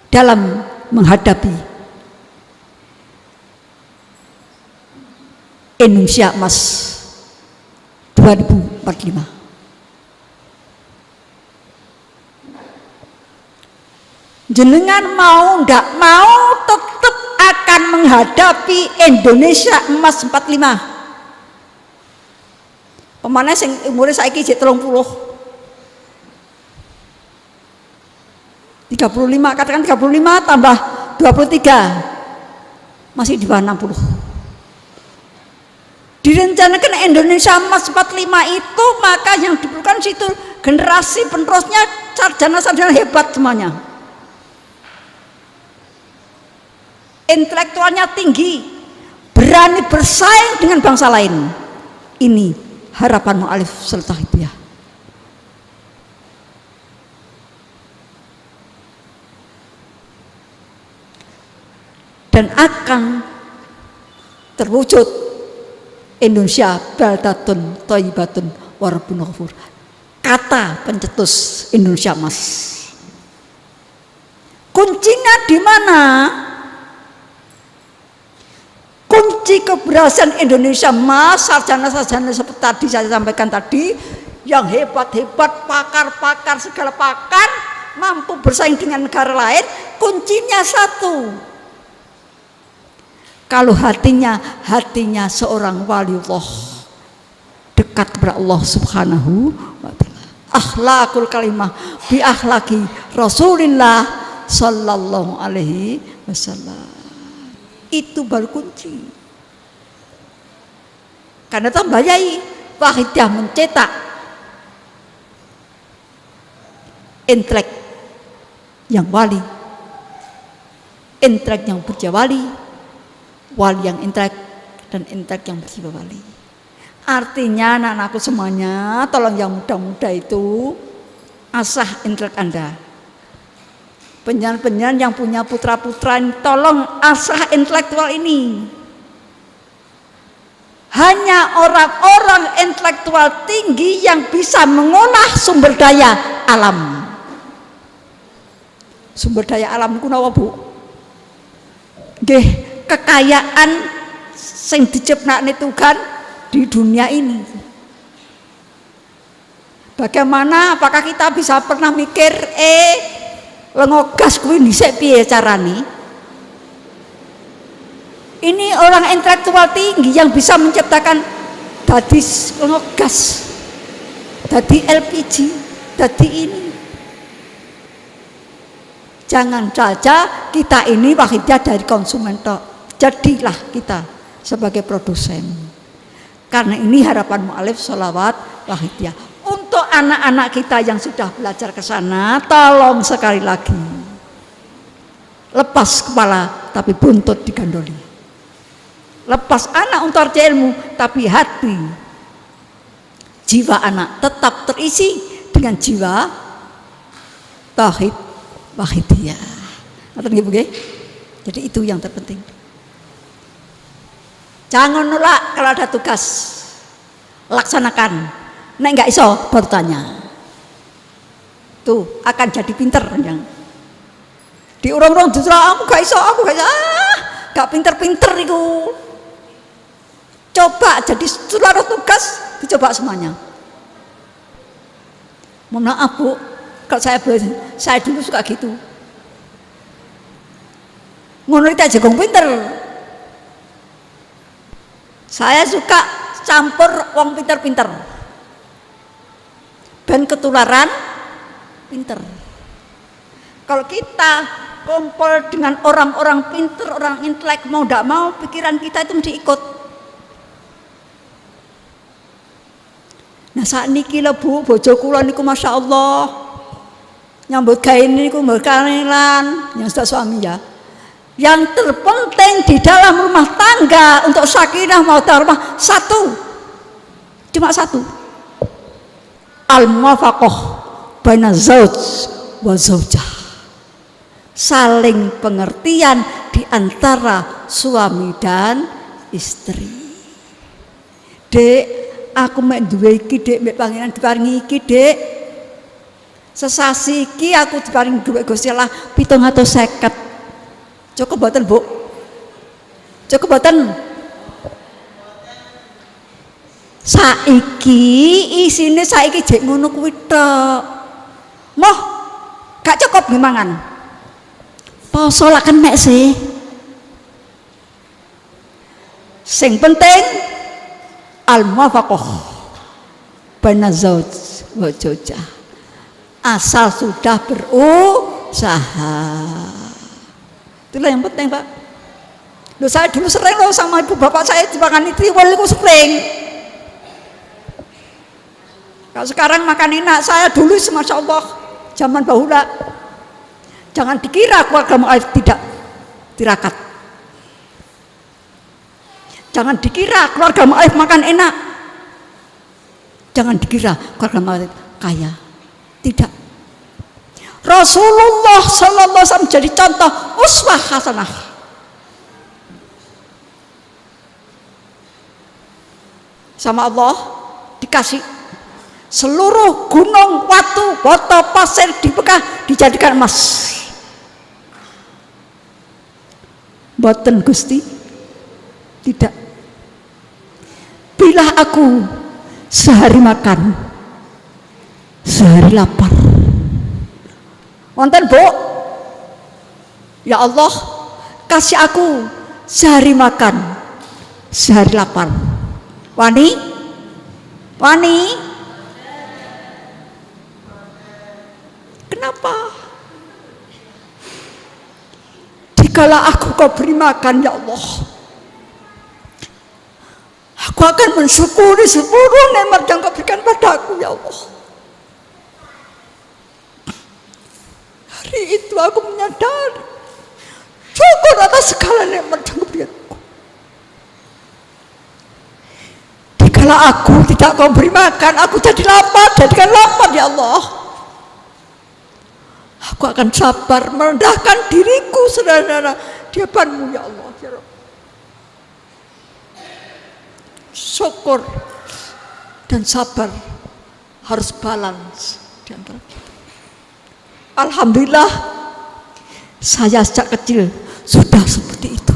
dalam menghadapi Indonesia Emas 2045. Jenengan mau ndak mau tetap akan menghadapi Indonesia Emas 45. Pemane sing umure saiki jek 30. 35, katakan 35 tambah 23 masih di bawah 60. Direncanakan Indonesia Emas 45 itu, maka yang diperlukan situ generasi penerusnya sarjana-sarjana hebat semuanya, intelektualnya tinggi, berani bersaing dengan bangsa lain. Ini harapan mu'alif serta hidayah. Dan akan terwujud Indonesia baldatun thayyibatun wa rabbun ghafur. Kata pencetus Indonesia Emas. Kuncinya di mana? Kunci keberhasilan Indonesia Emas, sarjana-sarjana seperti tadi saya sampaikan tadi, yang hebat-hebat, pakar-pakar, segala pakar, mampu bersaing dengan negara lain, kuncinya satu. Kalau hatinya seorang waliullah, dekat kepada Allah Subhanahu wa ta'ala. Akhlakul kalimah bi akhlaki Rasulillah sallallahu alaihi wasallam. Itu baru kunci. Karena tambah Yai Wahidiyah mencetak intelek yang wali, intelek yang berjiwa wali yang intelek, dan intelek yang berjiwa wali. Artinya anak-anakku semuanya, tolong yang muda-muda itu asah intelek Anda. Penyanyi-penyanyi yang punya putra-putra, tolong asah intelektual ini. Hanya orang-orang intelektual tinggi yang bisa mengolah sumber daya alam. Sumber daya alam itu apa, Bu? Nggih, kekayaan sing diciptakne Tuhan di dunia ini. Bagaimana, apakah kita bisa pernah mikir lengogas kuwi dhisik piye carane? Ini orang intelektual tinggi yang bisa menciptakan dadi lengogas, dadi LPG, dadi ini. Jangan saja kita ini Wahidiyah dari konsumen tok. Jadilah kita sebagai produsen. Karena ini harapan mu'alif sholawat Wahidiyah. Untuk anak-anak kita yang sudah belajar ke sana, tolong sekali lagi lepas kepala tapi buntut digandoli. Lepas anak untuk arti ilmu, tapi hati, jiwa anak tetap terisi dengan jiwa tauhid Wahidiyah. Jadi itu yang terpenting. Jangan nolak kalau ada tugas, laksanakan. Nek nggak iso baru tanya. Tuh akan jadi pinter yang di orang-orang justru aku gak iso, gak pinter-pinter itu. Coba jadi setelah tugas dicoba semuanya. Mohon maaf Bu, kalau saya dulu suka gitu. Ngono iki aja gong pinter. Saya suka campur wong pinter-pinter. Dan ketularan pinter. Kalau kita kumpul dengan orang-orang pinter, orang intelek, mau tidak mau pikiran kita itu mesti ikut. Nah saat niki lho Bu, bojo kula niku Masya Allah nyambut gawe niku berkanilan yang sudah suami ya. Yang terpenting di dalam rumah tangga untuk sakinah mawaddah warahmah cuma satu. Al-muwafaqah baina zauj wa zaujah. Saling pengertian di antara suami dan istri. Dek, aku mek duwe iki Dek, mek pangeran diparingi iki Dek. Sesasi iki aku diparingi duwe Gusti Allah 750. Cukup mboten, Bu? Cukup mboten? Saiki isine saiki jek ngono kuwi tok. Moh, gak cukup nggih mangan. Poso lak kenek sih. Sing penting al-muwafaqah baina zauj wa zaujah. Asal sudah berusaha. Itulah yang penting, Pak. Loh saya dulu sering loh sama ibu bapak saya dimakan triwol itu sering. Kalau sekarang makan enak, saya dulu Masya Allah zaman bahula. Jangan dikira keluarga mu'alif tidak tirakat. Jangan dikira keluarga Mu'alif makan enak. Jangan dikira keluarga Mu'alif kaya. Tidak. Rasulullah sallallahu alaihi wasallam jadi contoh uswah hasanah. Sama Allah dikasih seluruh gunung, watu, batu, pasir di Mekah dijadikan emas. Boten Gusti, tidak. Bila aku sehari makan, sehari lapar. Wonten Bu, ya Allah kasih aku sehari makan, sehari lapar. Wani? Wani? Kenapa? Dikala aku kau beri makan ya Allah, aku akan mensyukuri seluruh nikmat yang kau berikan padaku ya Allah. Hari itu aku menyadari syukur atas segala nikmat yang kau berikan. Dikala aku tidak kau beri makan, aku jadi lapar, jadikan lapar ya Allah. Aku akan sabar merendahkan diriku saudara-saudara di hadapan-Mu ya Allah. Syukur dan sabar harus balance di antara kita. Alhamdulillah saya sejak kecil sudah seperti itu.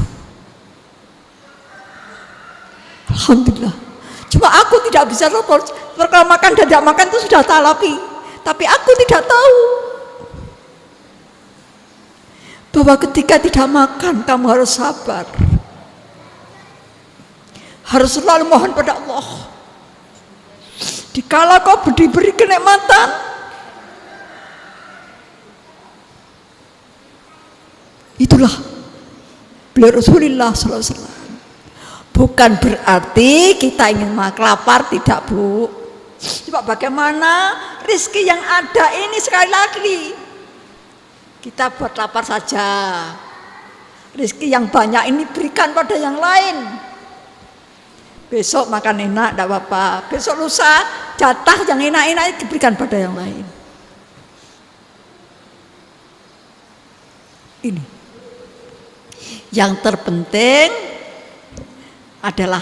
Alhamdulillah. Cuma aku tidak bisa repot. Perkara makan dan tidak makan itu sudah talapi. Tapi aku tidak tahu bahwa ketika tidak makan kamu harus sabar. Harus selalu mohon pada Allah. Dikala kau diberi kenikmatan, itulah beliau Rasulullah SAW. Bukan berarti kita ingin makan lapar, tidak Bu. Coba bagaimana rezeki yang ada ini sekali lagi kita buat lapar saja. Rezeki yang banyak ini berikan pada yang lain. Besok makan enak, tidak apa-apa. Besok lusa jatah yang enak-enak diberikan pada yang lain. Ini yang terpenting adalah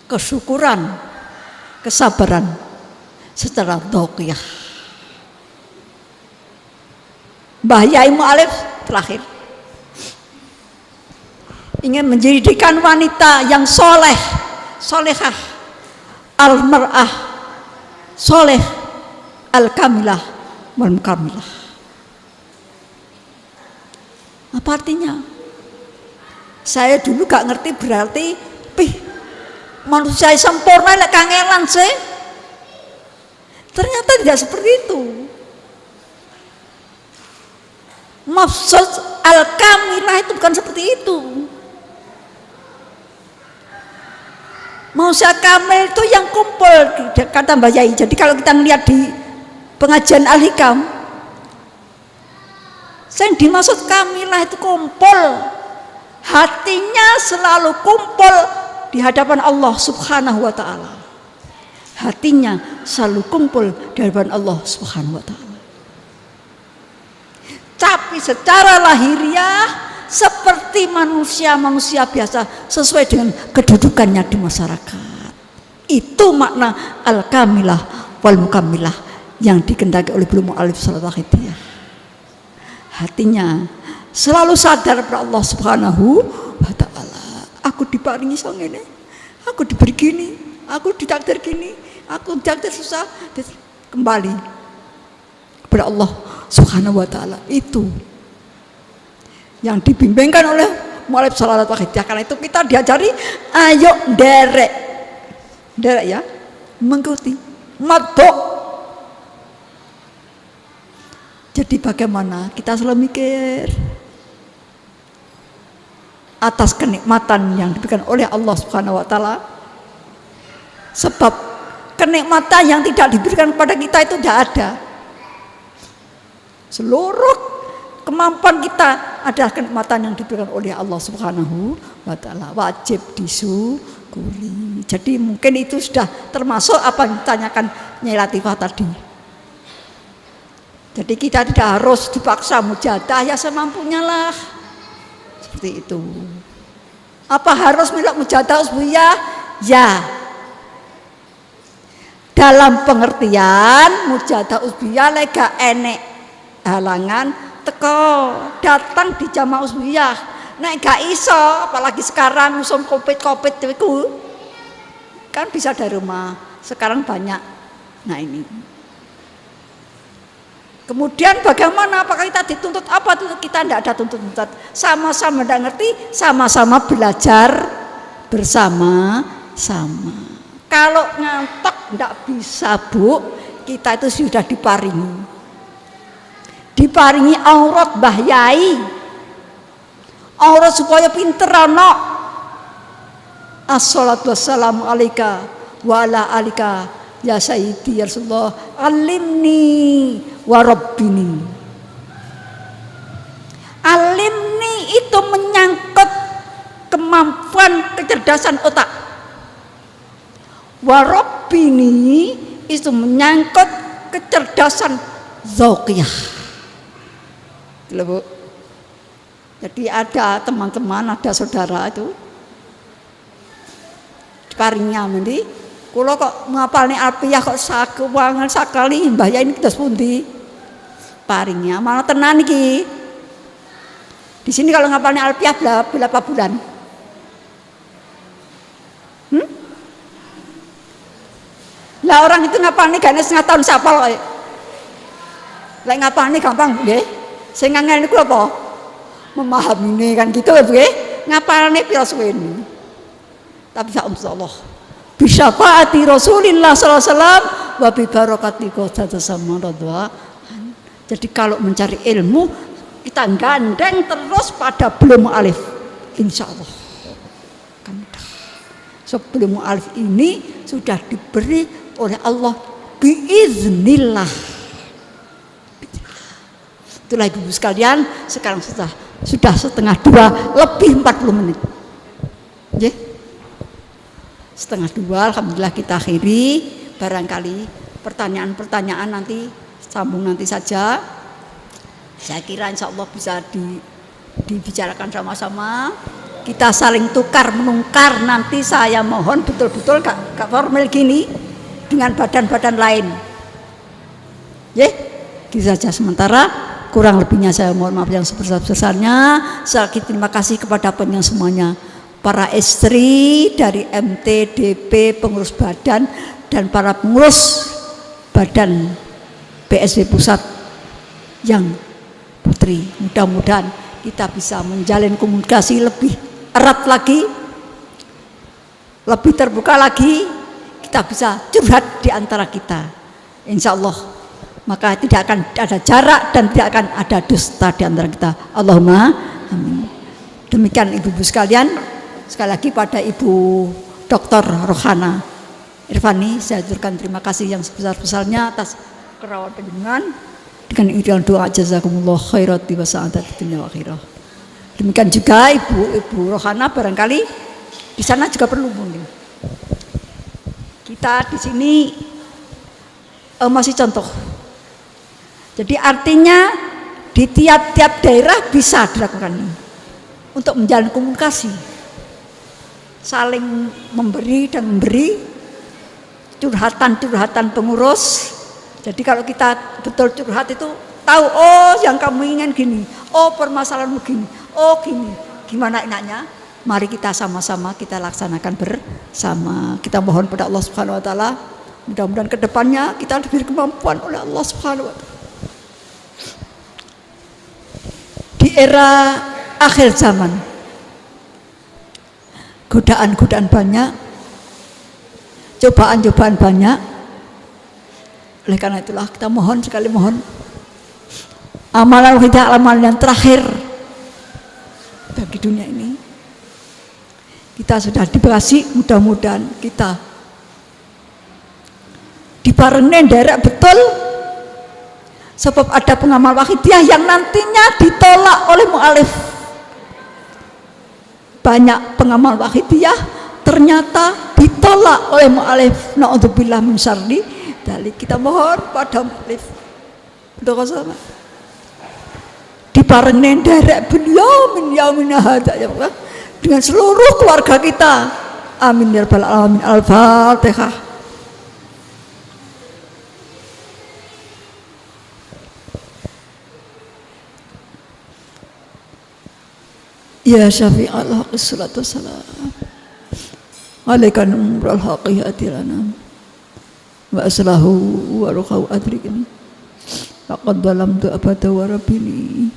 kesyukuran, kesabaran secara dhaqiyah. Mbah Yai Mu'alif terakhir ingin menjadikan wanita yang soleh, solehah, al-mar'ah, soleh, al-kamilah, wal-mukamilah. Apa artinya? Saya dulu gak ngerti berarti manusia sempurna lek kangelan sih. Ternyata tidak seperti itu. Maksud al-kamilah itu bukan seperti itu. Manusia kamil itu yang kumpul, kata Mbak Yai. Jadi kalau kita melihat di pengajian Al-Hikam, yang dimaksud kamilah itu kumpul, hatinya selalu kumpul di hadapan Allah Subhanahu wa ta'ala. Hatinya selalu kumpul di hadapan Allah Subhanahu wa ta'ala. Tapi secara lahiriah seperti manusia-manusia biasa sesuai dengan kedudukannya di masyarakat. Itu makna al-kamilah wal mukamilah yang dikendaki oleh beliau Mu'alif sallallahu alaihi wasallam. Hatinya selalu sadar pada Allah Subhanahu wa ta'ala. Aku diparingi sang ini, aku diberi gini, aku ditakdir gini, aku ditakdir susah, kembali kepada Allah Subhanahu wa ta'ala. Itu yang dibimbingkan oleh Mu'alif sallallahu alaihi wasallam. Karena itu kita diajari ayo derek ya, mengikuti madhok. Jadi bagaimana kita selalu mikir atas kenikmatan yang diberikan oleh Allah Subhanahu wa ta'ala. Sebab kenikmatan yang tidak diberikan kepada kita itu tidak ada. Seluruh kemampuan kita adalah kenikmatan yang diberikan oleh Allah Subhanahu wa taala, wajib disyukuri. Jadi mungkin itu sudah termasuk apa yang ditanyakan Nyai Latifah tadi. Jadi kita tidak harus dipaksa mujadah, ya semampunya lah. Seperti itu. Apa harus milik mujadah usbiyah? Ya. Dalam pengertian mujadah usbiyah lega enek halangan teko datang di jamaah usbiyah. Nek gak iso, apalagi sekarang musim covid itu kan bisa dari rumah. Sekarang banyak. Nah ini. Kemudian bagaimana? Apakah kita dituntut apa? Kita tidak ada tuntut-tuntut. Sama-sama tidak ngerti, sama-sama belajar bersama-sama. Kalau ngantok tidak bisa, Bu, kita itu sudah diparingi aurat Mbah Yai, aurat supaya pinter anak. Assalatu wassalamu alaika wa ala alika ya sayyidi ya Rasulullah, alimni wa rabbini. Alimni itu menyangkut kemampuan kecerdasan otak. Wa rabbini itu menyangkut kecerdasan zauqiyah. Bu. Jadi ada teman-teman, ada saudara itu paringnya nanti kalau kok ngapalne alfiyah kok sakewangan sakali Mbah Yai ini terus pundi paringnya malah tenan iki. Di sini kalau ngapalne alfiyah berapa bulan? Lah orang itu ngapalne gak setengah tahun sapal kok. Lek ngapalne gampang nggih. Sing ngangel niku apa? Memahami kan gitu nggih. Ngapalne pira suwene. Tapi insyaallah bisyafaati Rasulillah sallallahu alaihi wasallam wa bi barakati qadasama radwa. Jadi kalau mencari ilmu kita gandeng terus pada belum alif, insyaallah. Sebelum alif ini sudah diberi oleh Allah biiznillah. Itulah ibu sekalian, sekarang sudah 1:30 lebih 40 menit. Nggih. 1:30 alhamdulillah kita akhiri. Barangkali pertanyaan-pertanyaan nanti sambung nanti saja. Saya kira insya Allah bisa dibicarakan sama-sama. Kita saling tukar menukar. Nanti saya mohon betul-betul gak formal gini dengan badan-badan lain. Gitu saja sementara. Kurang lebihnya saya mohon maaf yang sebesar-besarnya. Saya terima kasih kepada pendengar semuanya. Para istri dari MTDP, pengurus badan dan para pengurus badan BSD Pusat yang putri, mudah-mudahan kita bisa menjalin komunikasi lebih erat lagi, lebih terbuka lagi, kita bisa curhat di antara kita, insya Allah. Maka tidak akan ada jarak dan tidak akan ada dusta di antara kita. Allahumma amin. Demikian ibu-ibu sekalian. Sekali lagi pada Ibu Dr. Rohana Irvani saya aturkan terima kasih yang sebesar-besarnya atas kerawat panjenengan dengan irian doa jazakumullah khairati wa sa'adati dunya wa akhirah. Demikian juga Ibu Rohana barangkali di sana juga perlu mungkin. Kita di sini masih contoh. Jadi artinya di tiap-tiap daerah bisa dilakukan ini untuk menjalin komunikasi. Saling memberi dan memberi curhatan-curhatan pengurus. Jadi kalau kita betul curhat itu tahu, oh yang kamu ingin gini, oh permasalahanmu gini, oh gini, gimana enaknya? Mari kita sama-sama kita laksanakan bersama. Kita mohon pada Allah Subhanahu Wa Taala, mudah-mudahan kedepannya kita diberi kemampuan oleh Allah Subhanahu Wa Taala. Di era akhir zaman, godaan-godaan banyak, cobaan-cobaan banyak. Oleh karena itulah kita mohon sekali mohon amalan kita amalan yang terakhir bagi dunia ini. Kita sudah diberi, mudah-mudahan kita diparingi derek betul Sebab ada pengamal wahidiyah yang nantinya ditolak oleh mu'alif. Banyak pengamal wahidiyah ternyata ditolak oleh mu'alif. Na'udzubillah min syarri dzalik. Kita mohon pada mu'alif untuk sama diparengin derek beliau min yaumina hadza ya Allah, dengan seluruh keluarga kita. Amin ya rabbal alamin. Al-Fatihah. Ya syafi'al haqq salatu wassalam alaika nurul haqqi atilana wa aslahu wa ruqau adrikni laqad dalamtu abada wa rabbini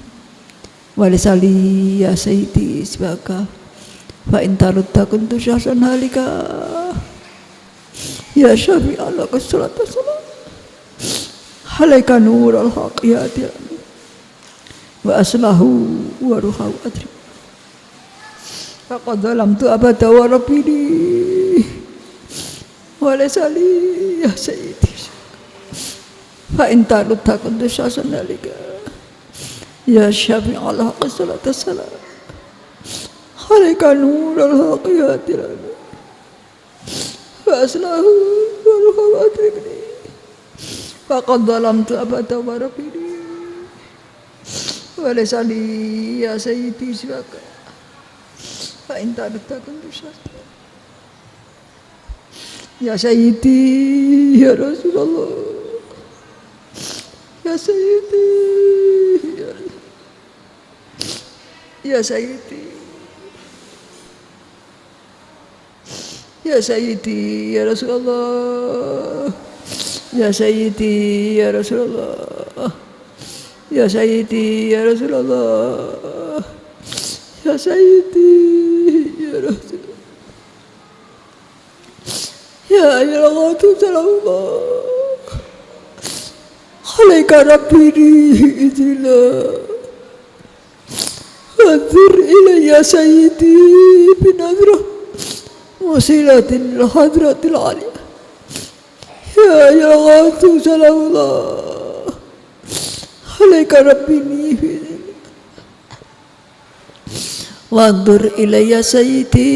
wa lisali ya sayyidi isbaka fa in tarudda kuntu syahsan halika ya syafi'al haqq salatu wassalam alaika nurul haqqi atilana wa aslahu wa ruqau adrikni laqad zalamtu abada wa rabbini wa lisali ya sayyidi fa in tarudda kuntu syahsan halika ya syafi'al haqq salatu wassalam alaika nurul haqqi atilana wa aslahu wa ruqau adrikni laqad zalamtu abada wa rabbini wa lisali ya sayyidi isbaka fa in tarudda kuntu syahsan ya sayyidi ya Rasulullah ya sayyidi ya sayyidi ya sayyidi ya Rasulullah ya sayyidi ya Rasulullah ya sayyidi ya Rasulullah ya sayyidi ya Rasulullah ya Allah sallallahu alaika rabbini idillah anzur ilayya sayyidi binazrah wasilatin hadratil aliyah ya Allah sallallahu alaika rabbini idillah wanzur ilayya sayyidi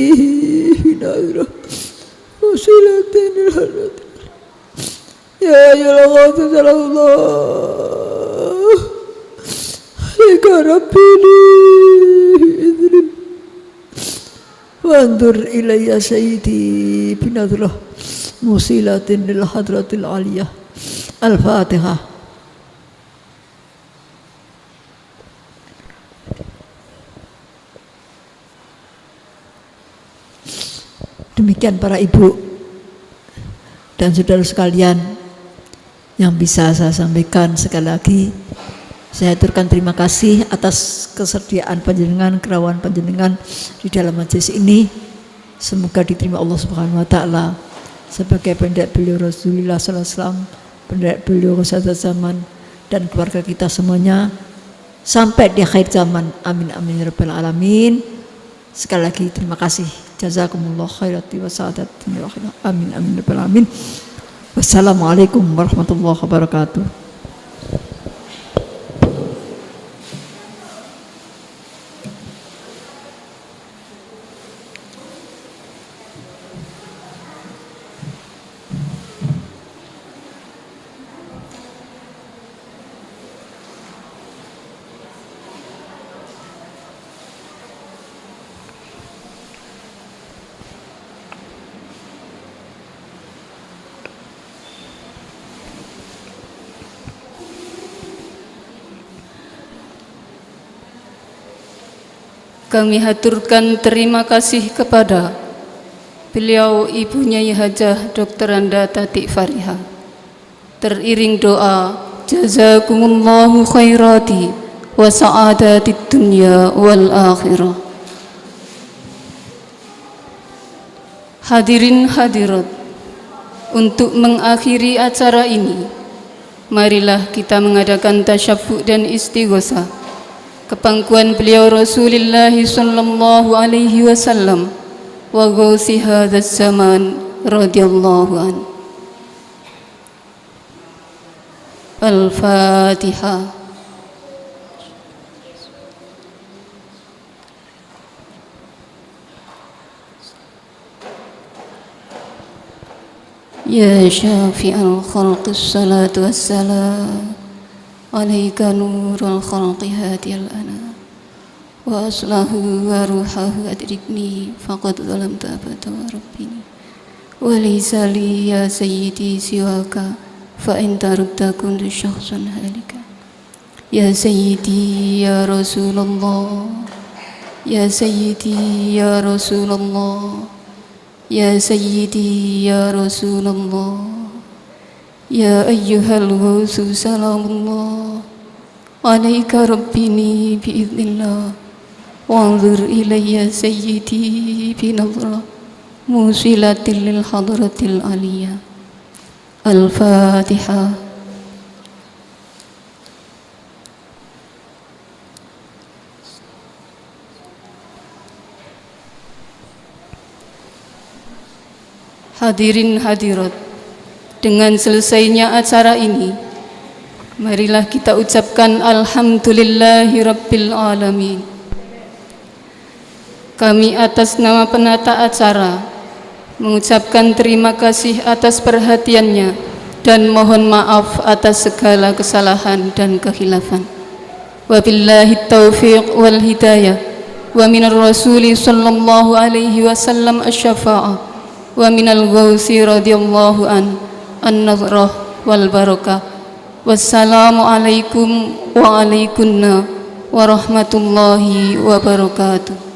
binazrah wasilatin hadratil ya Allah sallallahu alaika rabbini idillah wanzur ilayya sayyidi binazrah musilatin lil hadratil aliyah. Al-Fatihah. Demikian para ibu dan saudara sekalian yang bisa saya sampaikan. Sekali lagi saya aturkan terima kasih atas kesediaan panjenengan, kerawan panjenengan di dalam majelis ini. Semoga diterima Allah Subhanahu wa taala sebagai pendak beliau Rasulullah sallallahu alaihi wasallam, pendak beliau Rasulullah zaman dan keluarga kita semuanya sampai di akhir zaman. Amin amin ya rabbal alamin. Sekali lagi terima kasih. Jazakumullah khairati wa sa'adati wa khairan. Amin amin ya rabbal alamin. Wassalamualaikum warahmatullahi wabarakatuh. Kami haturkan terima kasih kepada beliau Ibu Nyai Hajah Dr. Anda Tati Fariha. Teriring doa, jazakumullahu khairati wa sa'adatid dunya wal akhirah. Hadirin hadirat, untuk mengakhiri acara ini, marilah kita mengadakan tasyaffu' dan istighosah kepangkuan beliau Rasulullah sallallahu alaihi wasallam wa ghausi hadzal zaman radhiyallahu an. Al-Fatihah. Ya syafi'al khalqi salatu wassalam alaika nurul khalqi hadiyal ana wa aslahu wa ruhahu adrikni faqad zalamta abada wa rabbini wa laysa li ya sayyidi siwaka fa in tarubta kuntu syakhsan halika ya sayyidi ya Rasulullah ya sayyidi ya Rasulullah ya sayyidi ya Rasulullah ya ayyuhal ghusu salamullah alaika rabbini biiznillah wanzur ilayya sayyidi binazrah musilatil lil hadratil aliyah. Al-Fatihah. Hadirin hadirat, dengan selesainya acara ini, marilah kita ucapkan Alhamdulillahi Rabbil Alamin. Kami atas nama penata acara mengucapkan terima kasih atas perhatiannya dan mohon maaf atas segala kesalahan dan kehilafan. Wabillahi taufiq wal hidayah wa minar rasuli sallallahu alaihi wasallam asy-syafa'ah wa minal ghausi radhiyallahu an-nazrah wal barakah. Wassalamu alaikum wa alaikunna warahmatullahi wabarakatuh.